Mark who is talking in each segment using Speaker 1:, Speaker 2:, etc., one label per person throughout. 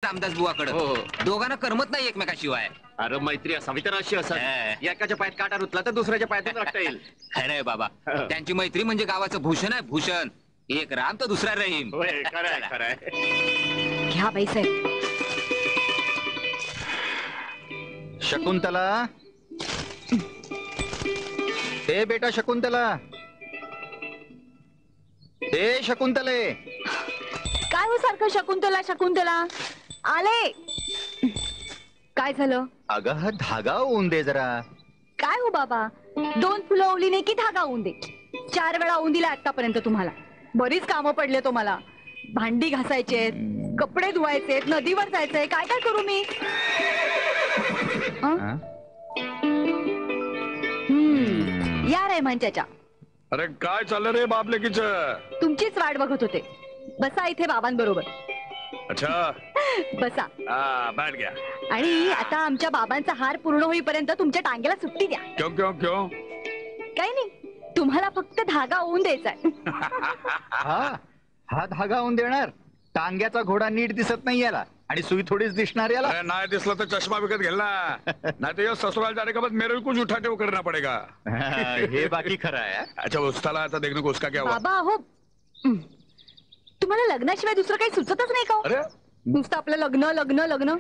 Speaker 1: रामदास बुवाकडे. दोघांना करमत नाही एकमेकाशिवाय.
Speaker 2: अरे मैत्री असावी तर अशी असत. एकाच्या पायात काटा रुतला तर दुसऱ्याच्या पायातून रट्टा येईल.
Speaker 1: खरंय बाबा, त्यांची मैत्री म्हणजे गावाचं भूषण आहे, भूषण. एक राम तर दुसरा रहीम.
Speaker 2: खरंय खरंय.
Speaker 3: घ्या बाईसाहेब.
Speaker 4: शकुंतला, ए बेटा शकुंतला, ए शकुंतले.
Speaker 3: काय हो सारखं शकुंतला शकुंतला? आले. काय झालं?
Speaker 4: अगं हा धागा होऊन दे जरा.
Speaker 3: काय हो बाबा, 2 फुलं ओवली नाही की धागा होऊन दे. 4 वेळा होऊन दिला आतापर्यंत तुम्हाला. बरीच कामं पडले तुम्हाला. भांडी घासायचेत, कपडे धुवायचेत, नदीवर जायचंय. काय काय करू मी? या रेहमान चाचा.
Speaker 5: अरे काय चाललं रे बापलेकीच?
Speaker 3: तुमचीच वाट बघत होते. बसा इथे बाबांबरोबर.
Speaker 5: अच्छा
Speaker 3: बसा.
Speaker 5: बैठ गया.
Speaker 3: आणि आता आमच्या बाबांचा हार पूर्ण होईपर्यंत तुमच्या टांग्याला सुट्टी द्या.
Speaker 5: क्यों क्यों क्यों?
Speaker 3: काही नाही, तुम्हाला फक्त धागा होऊन द्यायचा.
Speaker 4: हा धागा होऊन देणार? टांग्याचा घोडा नीट दिसत नाही याला, आणि सुई थोडीच दिसणार याला.
Speaker 5: नाही दिसला तर चष्मा विकत घ्याल ना. नाही तर ससुराल जाने के बाद मेरे को कुछ उठा के वो करना पड़ेगा.
Speaker 4: हे बाकी खरं आहे.
Speaker 5: अच्छा उसका आता देखने को उसका क्या हुआ?
Speaker 3: बाबा हो, तुम्हाला लग्नाशिवाय दुसरं काही सुचतच नाही का?
Speaker 5: अरे
Speaker 3: नुसतं आपलं लग्न लग्न लग्न.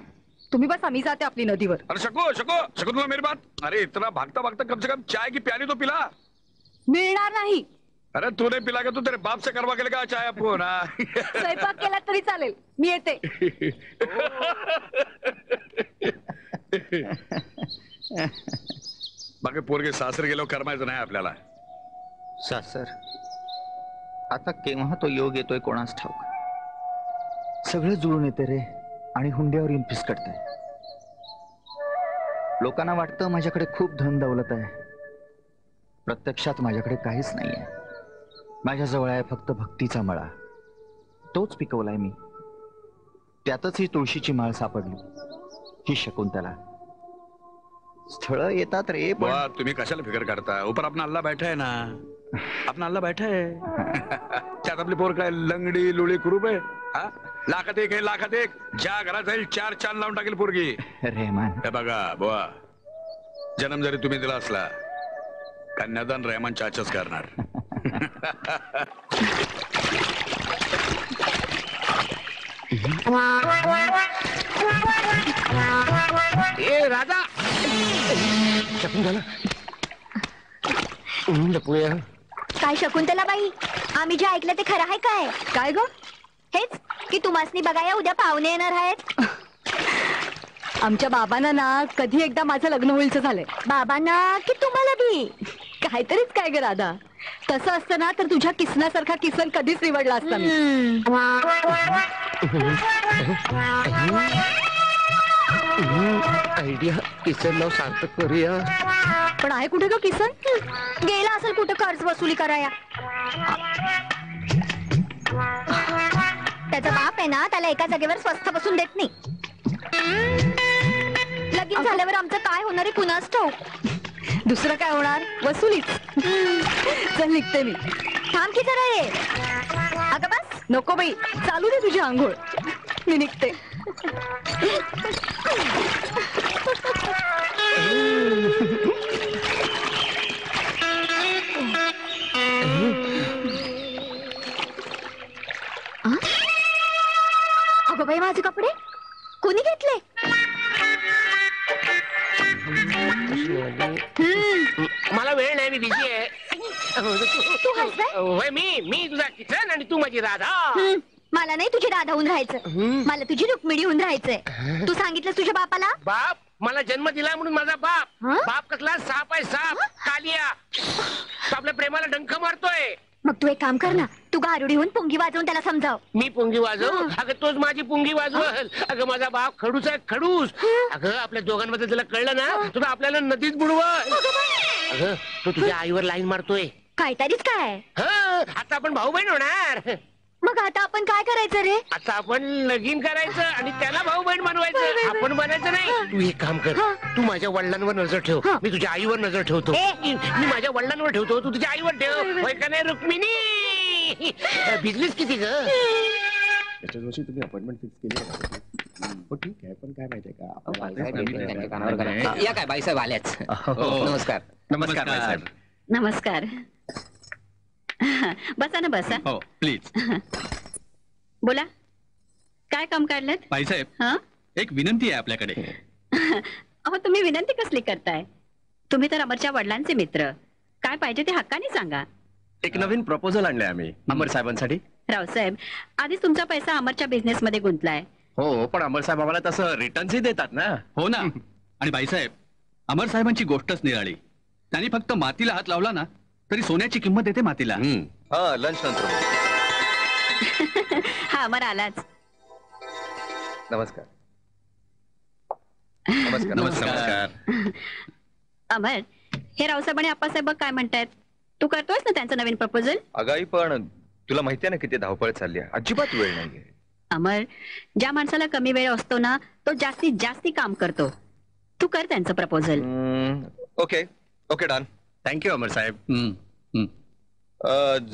Speaker 3: तुम्ही बस, आम्ही जाते आपली नदीवर.
Speaker 5: अरे शको शको शको तुम्हें मेरी बात. अरे इतना भागता भागता कम से कम चाय की प्याली तो पिला.
Speaker 3: मिळणार नाही.
Speaker 5: अरे तूने पिला के तू तेरे बाप से करवा के लेगा चाय आपको ना.
Speaker 3: स्वयंपाक केला तरी चालेल, मी येते.
Speaker 5: बाकी पोरगे सासर गेलो करमायचं नाही आपल्याला.
Speaker 4: सासर आता केव्हा तो योग येतोय कोणास ठाऊक. सगळं जुळून येते रे, आणि हुंड्यावर येऊन फिसकटतंय. लोकांना वाटतं माझ्याकडे खूप धन दौलत आहे. प्रत्यक्षात माझ्याकडे काहीच नाहीये. माझ्याजवळ आहे फक्त भक्तीचा मळा. तोच पिकवलाय मी. त्यातच ही तुळशीची माळ सापडली. ही शकुंतला. स्थळ येतात रे.
Speaker 5: तुम्ही कशाला फिकर करता? ऊपर अपना अल्लाह बैठा है ना. अपना अल्लाह बैठा है. त्यात आपली पोर काय लंगडी लुळी कुरूप आहे? लाखात एक आहे, लाखात एक. ज्या घरात जाईल 4 चांद लावून टाकेल पोरगी.
Speaker 4: रेहमान
Speaker 5: हे बघा बुवा, जन्म जरी तुम्ही दिला असला, कन्यादान रेहमान चाचाच करणार.
Speaker 2: ए राजा शकुंतला,
Speaker 6: काय शकुंतला बाई, आम्ही जे ऐकलं ते खरं आहे काय?
Speaker 3: काय ग?
Speaker 6: हेच की तुम्हासनी बघाया उद्या पाहुणे येणार आहेत.
Speaker 3: आमच्या बाबांना ना कधी एकदा माझं लग्न होईलच झालंय.
Speaker 6: बाबांना की तुम्हाला बी?
Speaker 3: काहीतरीच काय ग राधा. तसं असतं ना तर तुझ्या किसनासारखा किसन कधीच निवडला असता मी.
Speaker 2: आयडिया. किसन नाव सार्थक करूया.
Speaker 3: पण आहे कुठे ग किसन?
Speaker 6: गेला असेल कुठं कर्ज वसुली कराया. त्याचा बाप आहे ना, त्याला एका जागेवर स्वस्थ बसून देत नाही. लगीन झाल्यावर आमचं काय होणार आहे कुणास ठाऊक.
Speaker 3: दुसरं काय होणार? वसुलीच. चल निघते मी.
Speaker 6: थांब की जरा ये. अगं बस.
Speaker 3: नको बाई, चालू दे तुझी आंघोळ. मी निघते.
Speaker 6: अगं बाई, माझे कपडे कोणी घेतले?
Speaker 2: मला वेळ नाही, मी बिझी आहे.
Speaker 6: तू हसलाय?
Speaker 2: मी तुझा किसन आणि तू माझी राधा.
Speaker 6: मला नाही तुझी राधा होऊन राहायचं. मला तुझी रुक्मिणी होऊन राहायचंय. तू सांगितलं तुझ्या बापाला?
Speaker 2: बाप? मला जन्म दिला म्हणून माझा बाप? बाप कसला? साप आहे, साप. कालिया. तो आपल्या प्रेमाला डंख मारतोय.
Speaker 6: मग तू एक काम कर ना, तू गारुडी होऊन पुंगी वाजवून त्याला समजाव.
Speaker 2: मी पुंगी वाजव? अगं तोच माझी पुंगी वाजवल. अगं माझा बाप खडूस आहे, खडूस. अगं आपल्या दोघांमध्ये त्याला कळलं ना तुला आपल्याला नदीत बुडवल. अगं तो तुझ्या आईवर लाईन मारतोय.
Speaker 6: काहीतरीच काय?
Speaker 2: आता आपण भाऊ बहीण होणार.
Speaker 6: मग आता आपण काय करायचं रे?
Speaker 2: आता आपण लगीन करायचं आणि त्याला भाऊ बहीण बनवायचं. आपण बनायचं नाही. तू एक काम कर, तू माझ्या वडिलांवर नजर ठेव, मी तुझ्या आईवर नजर ठेवतो. मी माझ्या वडिलांवर ठेवतो, तू तुझ्या आईवर ठेव. होय का नाही रुक्मिणी? बिझनेस किती ग?
Speaker 7: त्याच्या दिवशी तुम्ही अपॉइंटमेंट फिक्स केली.
Speaker 2: हो ठीक आहे, पण काय माहितीये का
Speaker 1: त्यांच्या कानावर घाला. या काय बाईसाहेब आल्याच. नमस्कार.
Speaker 7: नमस्कार साहेब.
Speaker 8: नमस्कार. बसा ना बसा.
Speaker 7: हो प्लीज.
Speaker 8: बोला, काय काम काढलं?
Speaker 7: बाईसाहेब,
Speaker 8: हा
Speaker 7: एक विनंती आहे आपल्याकडे.
Speaker 8: अहो तुम्ही विनंती कसली करताय? तुम्ही तर अमरच्या वडिलांचे मित्र, काय पाहिजे ते हक्काने सांगा.
Speaker 9: एक नवीन प्रपोजल आणले आम्ही अमर साहेबांसाठी.
Speaker 8: रावसाहेब, आधीच तुमचा पैसा अमरच्या बिझनेस मध्ये गुंतलाय.
Speaker 9: हो, पण अमर साहेब आम्हाला तसं रिटर्न्सही देतात ना.
Speaker 7: हो ना. आणि बाईसाहेब, अमर साहेबांची गोष्टच निराळी. त्यांनी फक्त मातीला हात लावला ना तरी सोन्याची किंमत येते मातीला.
Speaker 9: हा, लंच नंतर.
Speaker 8: हा अमर आलाच.
Speaker 9: नमस्कार. नमस्कार.
Speaker 7: नमस्कार.
Speaker 8: अमर, हे रावसाहेब आणि आप्पासाहेब काय म्हणतायत? तू करतोयस ना त्यांचं नवीन प्रपोजल?
Speaker 9: अगाई, पण तुला माहितीये ना किती धावपळ चालली आहे. अजिबात वेळ नाहीये.
Speaker 8: अमर, ज्या माणसाला कमी वेळ असतो ना तो जास्तीत जास्ती काम करतो. तू कर त्यांचं proposal.
Speaker 9: Okay okay, done. Thank you Amar साहेब.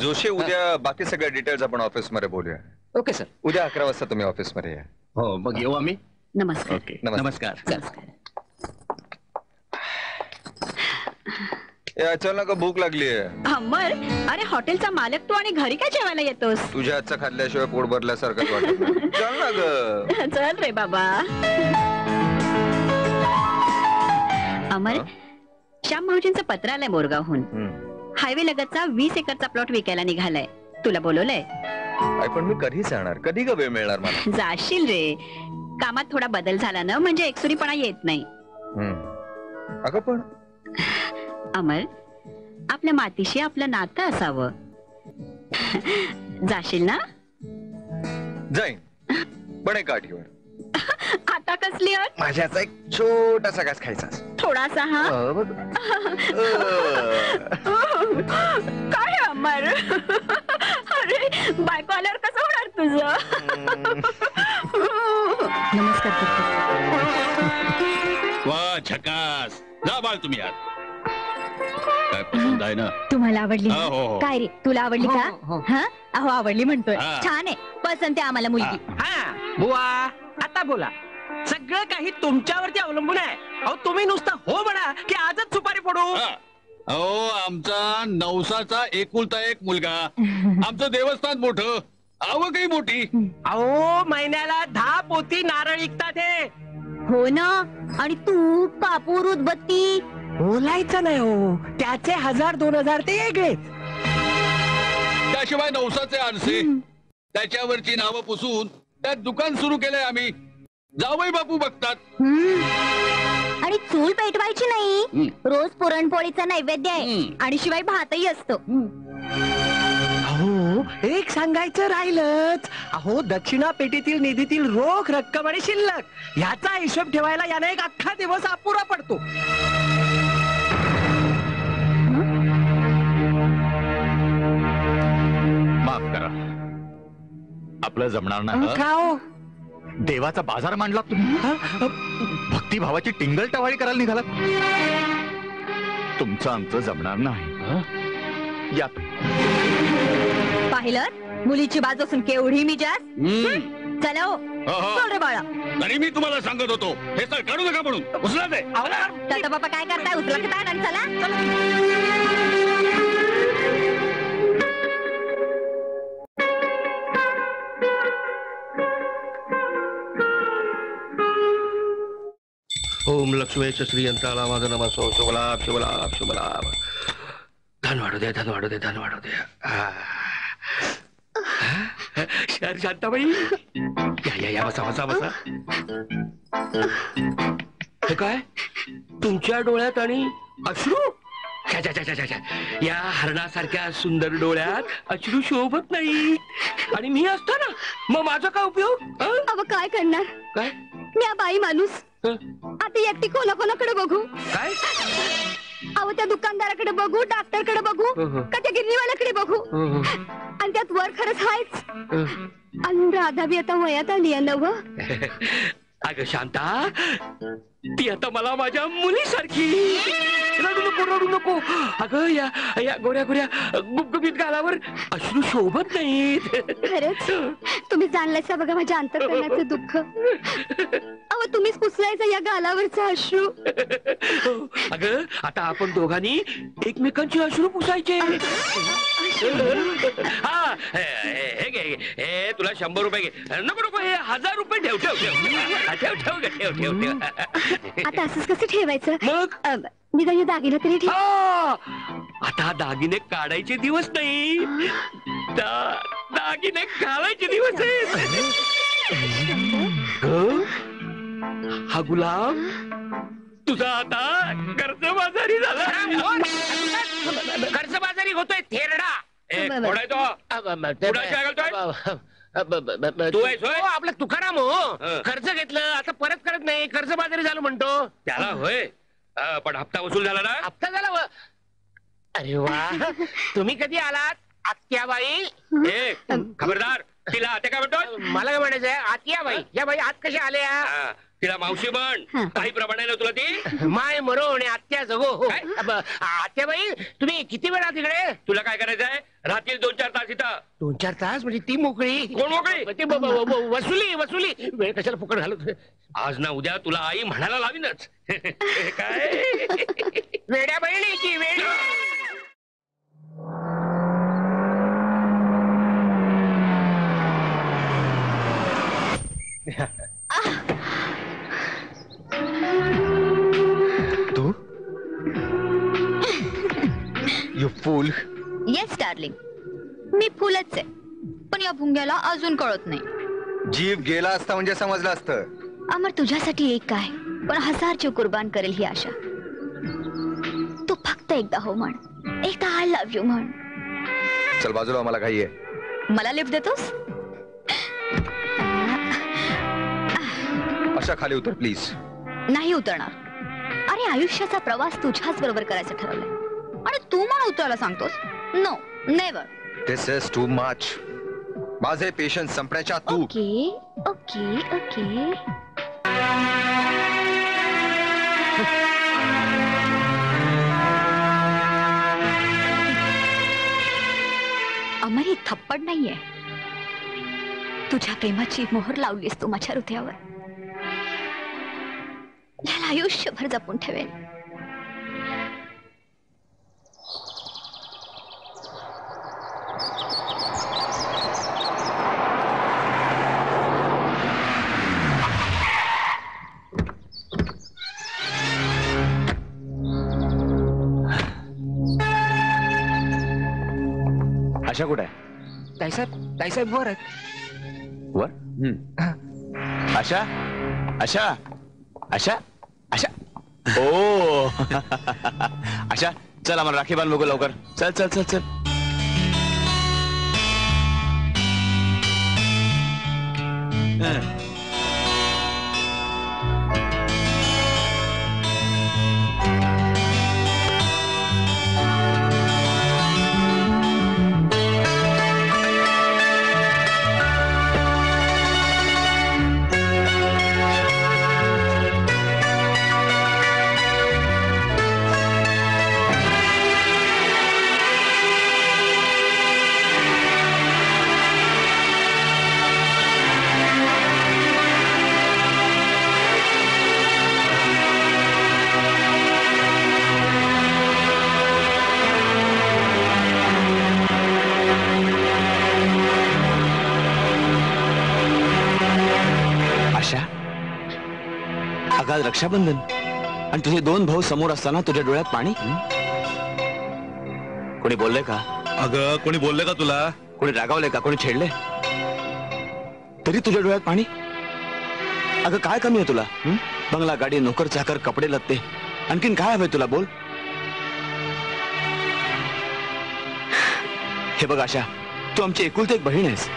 Speaker 9: जोशी, उद्या बाकी सगळ्या डिटेल्स आपण ऑफिस मध्ये बोलूया.
Speaker 1: Okay sir.
Speaker 9: उद्या 11 वाजता तुम्ही ऑफिस मध्ये या.
Speaker 7: हो, मग येऊ आम्ही.
Speaker 8: नमस्कार.
Speaker 7: ओके,
Speaker 9: नमस्कार.
Speaker 7: नमस्कार.
Speaker 9: अचानक भूक लागली आहे.
Speaker 8: अमर, अरे हॉटेलचा मालक तू आणि घरी काय जेवायला येतोस?
Speaker 9: तुझ्या हातचं खाल्ल्याशिवाय पोट भरल्यासारखंच वाटत नाही. चल ना ग.
Speaker 8: चल रे बाबा. अमर, श्याम भाऊजींचं पत्र आलंय मोरगावहून. हायवे लगतचा 20 एकरचा प्लॉट विकायला निघालाय. तुला बोलवलंय.
Speaker 9: पण मी कधी जाणार? कधी ग वेळ मिळणार मला?
Speaker 8: जाशील रे. कामात थोडा बदल झाला ना म्हणजे एकसुरीपणा येत नाही.
Speaker 9: अगं पण
Speaker 8: अमर, आपल्या मातीशी आपलं नातं असावं. जाशील ना?
Speaker 9: जाईन, पण एक गाठीवर.
Speaker 8: आता कसली अट?
Speaker 9: माझ्याचा एक छोटासा घास खायचा.
Speaker 8: थोडासा. हा काय अमर? अरे बायको आल्यावर कसं होणार तुझं? नमस्कार.
Speaker 7: वा, झकास. जा बाळ तुम्ही आज. काय पसंत आहे ना?
Speaker 6: तुम्हाला आवडली ना?
Speaker 7: हो, हो.
Speaker 6: काय रे, तुला आवडली का? हा, अहो आवडली म्हणतोय.
Speaker 7: हा.
Speaker 6: छान आहे, पसंत आहे आम्हाला मुलगी.
Speaker 2: हा बुवा, आता बोला. सगळं काही तुमच्यावरती अवलंबून आहे. अहो तुम्ही नुसतं हो म्हणा की आजच सुपारी फोडू.
Speaker 7: अहो, आमचा नवसाचा एकुलता एक मुलगा. आमचं देवस्थान मोठं, आवकही मोठी.
Speaker 2: अहो महिन्याला 10 पोती नारळ विकतात हे.
Speaker 6: हो ना. आणि तू कापूर उदबत्ती.
Speaker 2: बोलायचं नाही हो, त्याचे 1000-2000 ते वेगळेच.
Speaker 7: त्याशिवाय नवसाचे आरसे, त्याच्यावरची नावं पुसून त्यात दुकान सुरू केलंय आम्ही. जावई बापू बघतात.
Speaker 6: आणि चूल पेटवायची नाही. रोज पुरणपोळीचा नैवेद्य आहे. आणि शिवाय भातही असतो.
Speaker 2: अहो एक सांगायचं राहिलंच. अहो दक्षिणा पेटीतील निधीतील रोख रक्कम आणि शिल्लक याचा हिशोब ठेवायला याने एक अख्खा दिवस अपुरा पडतो.
Speaker 4: माफ करा, आपलं जमणार नाही.
Speaker 2: का हो?
Speaker 4: देवाचा बाजार मांडला तुम्ही. भक्तिभावाची टिंगल टवाळी करायला निघालात. तुमचं आमचं जमणार नाही. या
Speaker 6: पाहिलं, मुलीची बाजू असून केवढी मी जास्त. चला हो, चल रे बाळा.
Speaker 7: तरी मी तुम्हाला सांगत होतो हे सर काढू नका म्हणून. उचला ते.
Speaker 6: तर बाबा काय करताय? उचला की ताट आणि चला.
Speaker 2: ओम लक्ष्मीच श्रीयंत्राला माझा नमस्कार. शुभलाभ शुभलाभ शुभलाभ. धन वाढू दे, धन वाढू दे, धन वाढू दे. शांताबाई, या बसा बसा बसा. हे काय तुमच्या डोळ्यात आणि अश्रू? या हरणासारख्या सुंदर डोळ्यात अश्रू शोभत नाही. आणि मी असतो ना, मग माझा काय उपयोग?
Speaker 6: अव काय करणार?
Speaker 2: काय
Speaker 6: मी बाई माणूस आता एकटी कोणाकोणाकडे बघू?
Speaker 2: काय?
Speaker 6: अहो त्या दुकानदाराकडे बघू, डॉक्टरकडे बघू, का त्या गिरणीवाल्याकडे बघू? आणि त्यात वर खरंच हायच. आणि राधा बी आता वयात आली आहे नव.
Speaker 2: अगं शांता, ती आता मला माझ्या मुलीसारखी. रडू नको. अगं या गोऱ्या गोऱ्या गुबगुबीत गालावर अश्रू शोभत नाहीत.
Speaker 6: खरंच तुम्ही जाणलायचा बघा माझ्या अंतःकरणाचं दुःख. अहो तुम्हीच पुसलायचा या गालावरचा अश्रू.
Speaker 2: अगं आता आपण दोघांनी एकमेकांची अश्रू पुसायचे. हा हे घे, हे तुला 100 रुपये घे. नको हे 1000 रुपये ठेव.
Speaker 6: आता असंच कसं ठेवायचं?
Speaker 2: मग
Speaker 6: मी काही दागिना तरी ठेव.
Speaker 2: आता दागिने काढायचे दिवस नाही, दागिने घालायचे दिवस आहेत. हा गुलाब तुझा आता कर्जबाजारी झाला. कर्जबाजारी होतोय थेरडा. आपला तुकाराम हो, कर्ज घेतलं आता परत करत नाही, कर्जबाजारी झालं म्हणतो त्याला. होय पण हप्ता वसूल झाला ना? हप्ता झाला. अरे वा, तुम्ही कधी आलात आत्याबाई? खबरदार, तिला आत्या काय म्हणतो? मला काय म्हणायचंय, आत्याबाई. या बाई आत कशा आल्या? तिला मावशी म्हण, काही प्रमाणे तुला ती माय मरो आणि आत्या जगो. आत्याबाई तुम्ही किती वेळा तिकडे? तुला काय करायचंय? राहतील 2-4 तास इथं. 2-4 तास म्हणजे ती मोकळी? कोण मोकळी? वसुली. वेळ कशाला फुकट घालत? आज ना उद्या तुला आई म्हणायला लावीनच. काय वेड्या बहिणी की वेडी?
Speaker 9: तू यू फूल.
Speaker 6: येस डार्लिंग, मी फुलच आहे, पण या भुंग्याला अजून कळत नाही.
Speaker 9: जीव गेला असता म्हणजे समजलं असतं.
Speaker 6: अमर तुझ्यासाठी एक काय पण 1000 जीव कुर्बान करेल ही आशा. तू फक्त एकदा हो म्हण, एकदा आय लव्ह यू म्हण.
Speaker 9: चल बाजूला, मला घाई आहे.
Speaker 6: मला लिफ्ट देतोस?
Speaker 9: अशा खाली उतर प्लीज.
Speaker 6: नाही उतरणार. अरे आयुष्याचा प्रवास तुझ्याच बरोबर करायचा ठरवलाय आणि तू मला उतरायला सांगतोस? No never.
Speaker 9: This is too much. माझे पेशन्स संपण्याच्या तू.
Speaker 6: ओके. अमर ही थप्पड नाहीये, तुझ्या प्रेमाची मोहर लावलीस तू माझ्या हृदयावर. याला आयुष्यभर जपून ठेवेल.
Speaker 9: आशा कुठे आहे?
Speaker 2: ताईसाहेब वर आहेत.
Speaker 9: वर? आशा ओ आशा, चल आम्हाला राखी बांध बघू लवकर. चल.
Speaker 10: आज रक्षाबंधन आणि तुझे 2 भाऊ समोर असताना तुझ्या डोळ्यात पाणी. कोणी बोलले का?
Speaker 5: अगं कोणी बोलले का तुला?
Speaker 10: कोणी रागावले का? कोणी छेडले? तरी तुझ्या डोळ्यात पाणी. अगं काय कमी आहे तुला? बंगला, गाडी, नोकर चाकर, कपडे लत्ते, आणखीन काय हवंय तुला? बोल. हे बघ आशा, तू आमची एकुलती एक बहीण आहेस.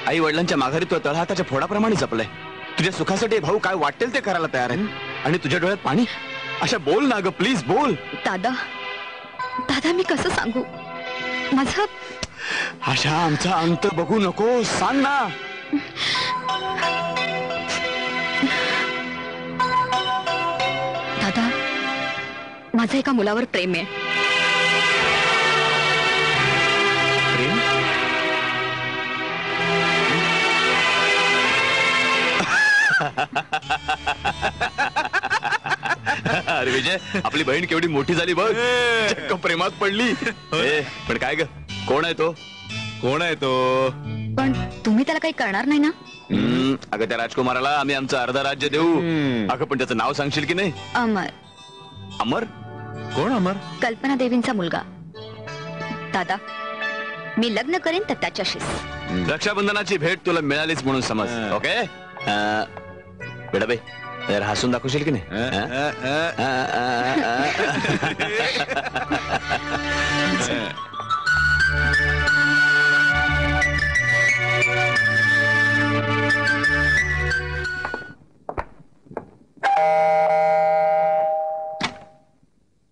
Speaker 10: आई वडिलांच्या माघारी तुला तळहाताच्या फोडाप्रमाणे जपलंय. तुझ्या सुखासाठी भाऊ काय वाटेल ते करायला तयार आहे आणि तुझ्या डोळ्यात पाणी. आशा बोल ना ग, प्लीज बोल.
Speaker 6: दादा मी कसं सांगू माझं.
Speaker 10: आशा आमचा अंत बघू नको, सांग ना.
Speaker 6: माझं एका मुलावर प्रेम आहे.
Speaker 10: प्रेम? अरे विजय, आपली बहीण केवढी मोठी झाली बघ. चक्क प्रेमात पडली. ए, पण काय ग, कोण आहे तो? कोण आहे तो?
Speaker 6: पण तुम्ही त्याला काही करणार नाही ना?
Speaker 10: अगं त्या राजकुमाराला आम्ही आमचं अर्ध राज्य देऊ. अगं पण त्याचं नाव सांगशील की नाही?
Speaker 6: अमर.
Speaker 10: अमर? कोण अमर?
Speaker 6: कल्पना देवींचा मुलगा. दादा, मी लग्न करेन तर त्याच्याशीच.
Speaker 10: रक्षाबंधनाची भेट तुला मिळालीच म्हणून समज. ओके बेडाबाई, जरा हसून दाखवशील की नाही?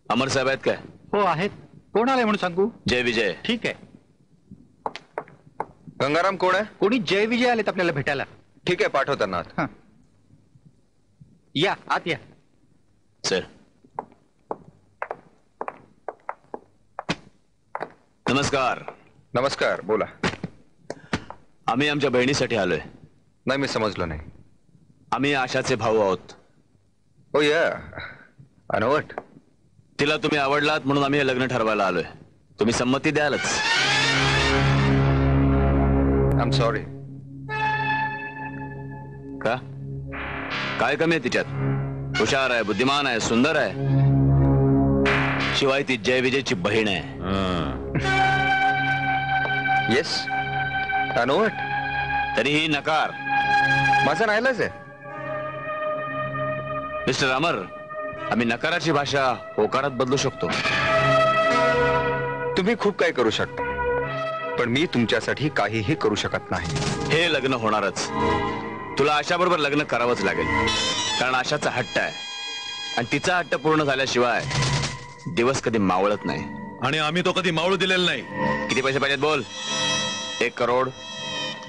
Speaker 10: अमर साहेब आहेत काय?
Speaker 4: हो आहेत. कोण आलाय म्हणून सांगू?
Speaker 10: जय विजय.
Speaker 4: ठीक आहे.
Speaker 11: गंगाराम कोण आहे?
Speaker 4: कोणी जय विजय आलेत आपल्याला भेटायला.
Speaker 11: ठीक आहे, पाठवताना आत.
Speaker 4: या आत या.
Speaker 10: सर नमस्कार.
Speaker 11: नमस्कार, बोला.
Speaker 10: आम्ही आमच्या बहिणीसाठी आलोय.
Speaker 11: नाही, मी समजलो नाही.
Speaker 10: आम्ही आशाचे भाऊ आहोत.
Speaker 11: हो या, अनवट.
Speaker 10: तिला तुम्ही आवडलात म्हणून आम्ही हे लग्न ठरवायला आलोय. तुम्ही संमती द्यालच?
Speaker 11: I am sorry.
Speaker 10: का? काय कमी आहे तिच्यात? हुशार आहे, बुद्धिमान आहे, सुंदर आहे. शिवाय ती जय विजयची बहीण आहे.
Speaker 11: येस, अनवट.
Speaker 10: तरीही नकार.
Speaker 11: माझा नाईलाज आहे.
Speaker 10: मिस्टर अमर, आम्ही नकाराची भाषा होकारात बदलू शकतो.
Speaker 11: तुम्ही खूप काही करू शकता, पण मी तुमच्यासाठी काहीही करू शकत नाही.
Speaker 10: हे लग्न होणारच. तुला आशा बरोबर लग्न करावंच लागेल, कारण आशाचा हट्ट आहे आणि तिचा हट्ट पूर्ण झाल्याशिवाय दिवस कधी मावळत नाही.
Speaker 7: आणि आम्ही तो कधी मावळू दिलेला नाही.
Speaker 10: किती पैसे पाहिजेत बोल? 1 करोड,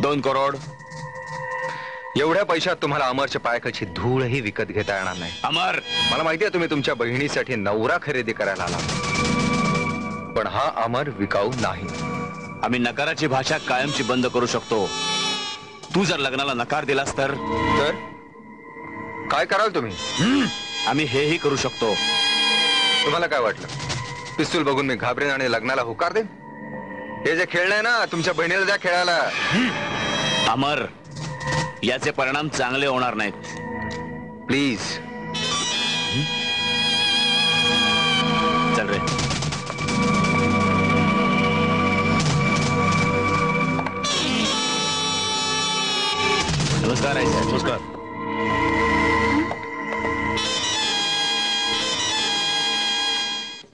Speaker 10: 2 करोड?
Speaker 11: एवढ्या पैशात तुम्हाला अमरच्या पायाखालची धूळही विकत घेता येणार नाही.
Speaker 10: अमर,
Speaker 11: मला माहिती आहे तुम्ही तुमच्या बहिणीसाठी नवरा खरेदी करायला आला, पण हा अमर विकाऊ नाही.
Speaker 10: आम्ही नकाराची भाषा कायमची बंद करू शकतो. तू जर लग्नाला नकार दिलास तर
Speaker 11: काय कराल तुम्ही?
Speaker 10: आम्ही हेही करू शकतो.
Speaker 11: तुम्हाला काय वाटलं, पिस्तूल बघून मी घाबरेन आणि लग्नाला होकार देईन? हे जे खेळणं आहे ना, तुमच्या बहिणीला द्या खेळायला.
Speaker 10: अमर, याचे परिणाम चांगले होणार नाहीत.
Speaker 11: प्लीज.
Speaker 10: चल रे. नमस्कार. नमस्कार.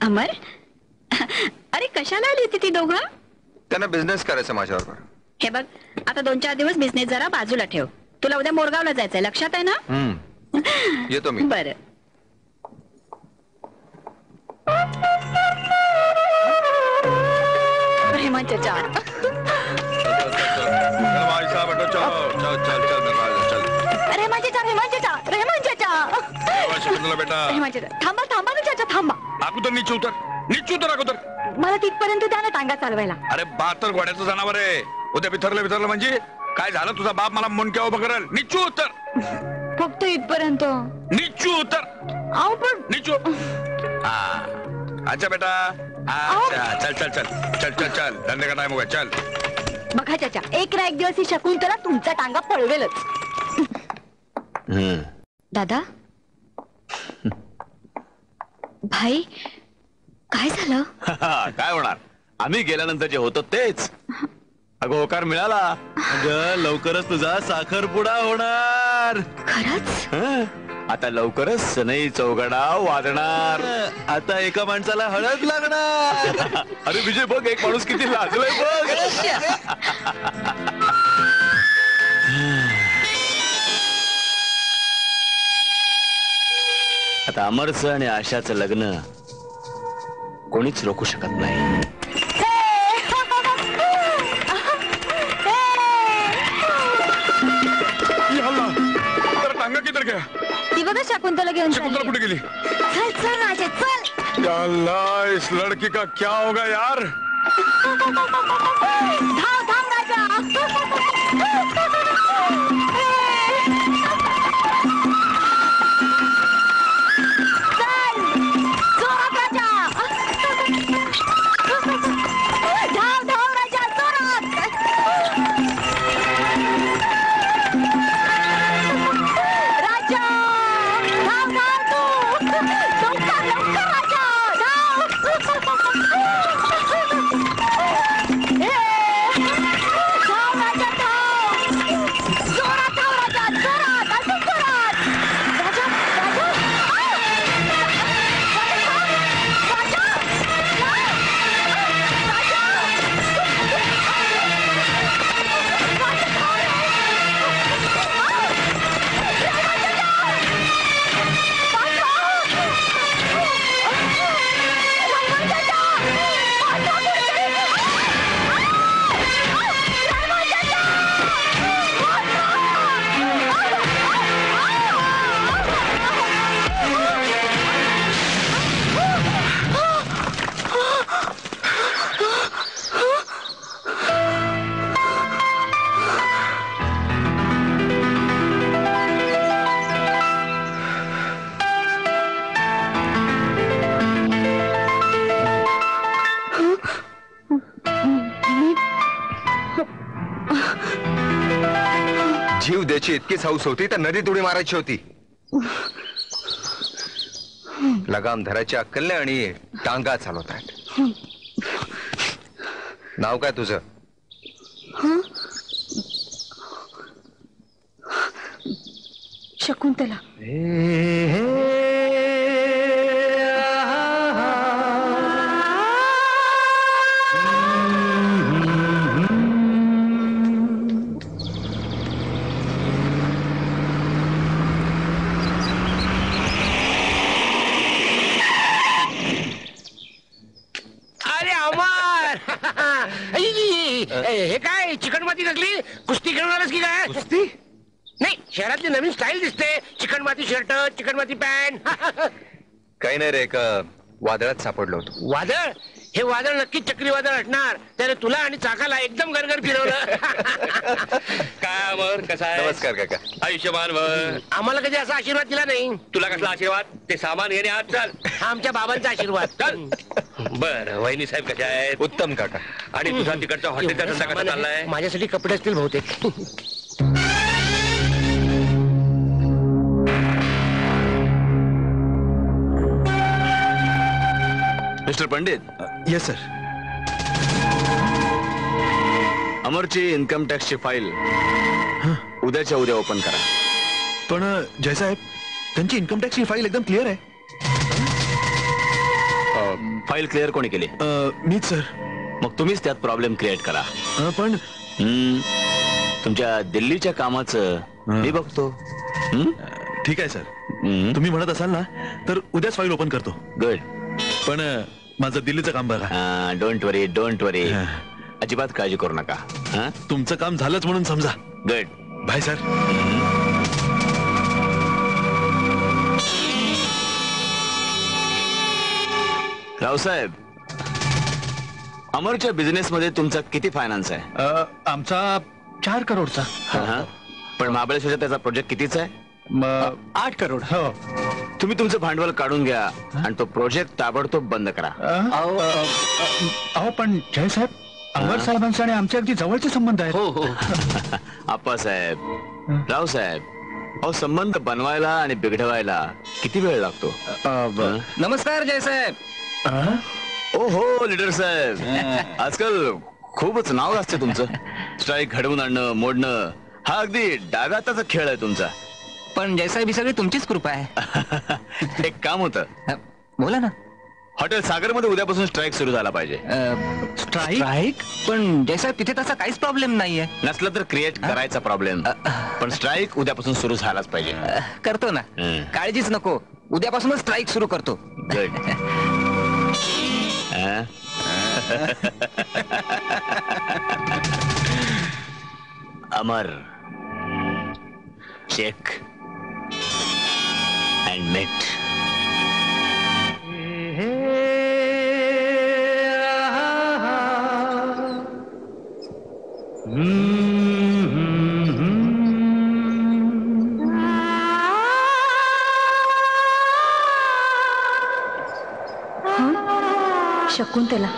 Speaker 8: अमर, अरे कशाला आली होती ती दोघं?
Speaker 11: त्यांना बिझनेस करायचा माझ्याबरोबर.
Speaker 8: हे बघ, आता 2-4 दिवस बिझनेस जरा बाजूला ठेव. तुला उद्या मोरगावला जायचंय, लक्षात आहे ना?
Speaker 11: येतो मी.
Speaker 8: बरं.
Speaker 3: हेमंत चाचा. थांबा थांबा ना चाचा, थांबा.
Speaker 5: अगोदर नीचे उतर, नीचे उतर अगोदर.
Speaker 3: मला तिथपर्यंत द्या ना टांगा चालवायला.
Speaker 5: अरे 72 घोड्याचं जनावर आहे. उद्या बिथरलं म्हणजे काय झालं? तुझा बाप मला मुंडक्या उभं करेल. नीचे उतर.
Speaker 3: फक्त इथपर्यंत.
Speaker 5: नीचे उतर.
Speaker 3: आओ पण
Speaker 5: नीचे. अच्छा बेटा, अच्छा, चल चल चल चल चल चल, धंदे का टाइम हो गया, चल.
Speaker 3: बघा चाचा, एक ना एक दिवस ही शकुंतला तुमचा टांगा पळवेलच.
Speaker 6: दादा, भाई, काय झालं?
Speaker 10: काय होणार? आम्ही गेल्यानंतर जे होतं तेच. अगं होकार मिळाला.
Speaker 9: अगं लवकरच तुझा साखरपुडा होणार.
Speaker 6: खरंच?
Speaker 10: आता लवकरच सनई चौघडा वाजणार.
Speaker 9: आता एका माणसाला हळद लागणार.
Speaker 10: अरे विजय बघ, एक माणूस किती लाजलाय बघ. आता अमरचं आणि आशाचं लग्न कोणीच रोखू शकत नाही.
Speaker 5: टांगा किधर गया?
Speaker 3: ती बघा शकुंतला घेऊन
Speaker 5: शकुंतला कुठे गेली?
Speaker 3: चल चल राजे चल.
Speaker 5: या अल्लाह, इस लड़की का क्या होगा यार?
Speaker 3: धाव धाव राजा चल जोरात राजा धाव धाव राजा जोरात राजा धाव धाव तू लवकर लवकर राजा धाव धाव राजा धाव जोरात धाव राजा जोरात अजून जोरात राजा राजा
Speaker 11: जीव द्यायची इतकीच हौस होती तर नदीत उडी मारायची होती. लगाम धरायची अक्कल नाही आणि टांगा चालवतायत. नाव काय तुझं?
Speaker 3: शकुंतला
Speaker 2: अरे अमर हे काय चिकनमाती नसली कुस्ती खेळणारच की काय? कुस्ती नाही, शहरातली नवीन स्टाईल दिसते. चिकनमाती शर्ट चिकनमाती पॅन्ट.
Speaker 11: काही नाही रे, एक वादळात सापडलो होतो.
Speaker 2: वादळ? हे वादळ नक्कीच चक्रीवादळ असणार. त्याने तुला आणि चाकाला एकदम गरगर फिरवलं.
Speaker 12: काय अमर, कसा आहे?
Speaker 11: नमस्कार काका.
Speaker 12: आयुष्यमान भव.
Speaker 2: आम्हाला कधी असा आशीर्वाद दिला नाही.
Speaker 12: तुला कसला आशीर्वाद? ते सामान घेणे आज चल.
Speaker 2: हा आमच्या बाबांचा आशीर्वाद.
Speaker 12: चल. बर, वहिनी साहेब कशा आहेत?
Speaker 11: उत्तम काका.
Speaker 12: आणि तुझा तिकडचा हॉटेलचा धंदा कसा चाललाय?
Speaker 2: माझ्यासाठी कपडे असतील बहुतेक.
Speaker 10: मिस्टर पंडित.
Speaker 9: Yes sir.
Speaker 10: अमरची इन्कम टॅक्सची फाईल उद्याच्या उद्या ओपन करा.
Speaker 9: पण जयसाहेब, त्यांची इन्कम टॅक्सची फाईल एकदम क्लिअर आहे.
Speaker 10: फाईल क्लिअर कोणी केली?
Speaker 9: मीच सर.
Speaker 10: मग तुम्हीच त्यात प्रॉब्लेम क्रिएट करा.
Speaker 9: पण
Speaker 10: तुमच्या दिल्लीच्या कामाचं मी बघतो.
Speaker 9: ठीक आहे सर. तुम्ही म्हणत असाल ना तर उद्याच फाईल ओपन करतो.
Speaker 10: गुड.
Speaker 9: पण माझं दिल्लीचं काम बघा.
Speaker 10: Don't worry, don't worry. अजिबात काळजी करू नका.
Speaker 9: तुमचं काम झालंच म्हणून समजा.
Speaker 10: गुड.
Speaker 9: Bye sir.
Speaker 10: रावसाहेब, अमरच्या बिझनेस मध्ये तुमचा किती फायनान्स आहे?
Speaker 4: आमचा 4 करोडचा.
Speaker 10: पण महाबळेश्वरच्या त्याचा प्रोजेक्ट कितीचा आहे?
Speaker 4: 8 करोड. हो.
Speaker 10: तुम्ही तुमचं भांडवल काढून घ्या आणि तो प्रोजेक्ट ताबडतोब बंद करा.
Speaker 4: अहो पण जयसाहेब, अमर साहेबांचा आणि आमचे अगदी जवळचे संबंध आहेत.
Speaker 10: हो हो. आप्पासाहेब, रावसाहेब, अहो संबंध बनवायला आणि बिघडवायला किती वेळ लागतो?
Speaker 1: नमस्कार जयसाहेब.
Speaker 10: ओ हो लीडर साहेब, आजकाल खूपच नाव असते तुमचं. स्ट्राईक घडवून आणणं, मोडणं हा अगदी डाव्या हाताचा खेळ आहे तुमचा.
Speaker 1: पण जयसाहेब ही सगळी तुमचीच कृपा आहे.
Speaker 10: एक काम होतं.
Speaker 1: बोला ना.
Speaker 10: हॉटेल सागर मध्ये उद्यापासून स्ट्राईक सुरू झाला पाहिजे.
Speaker 1: स्ट्राईक? पण जयसाहेब तिथे तसा काहीच प्रॉब्लेम नाहीये.
Speaker 10: नसलं तर क्रिएट करायचा प्रॉब्लेम. पण स्ट्राईक उद्यापासून सुरू झालाच पाहिजे.
Speaker 1: करतो ना, काळजीच नको. उद्यापासूनच स्ट्राईक सुरू करतो.
Speaker 10: Good. Amar, check and meet.
Speaker 3: Shakuntala.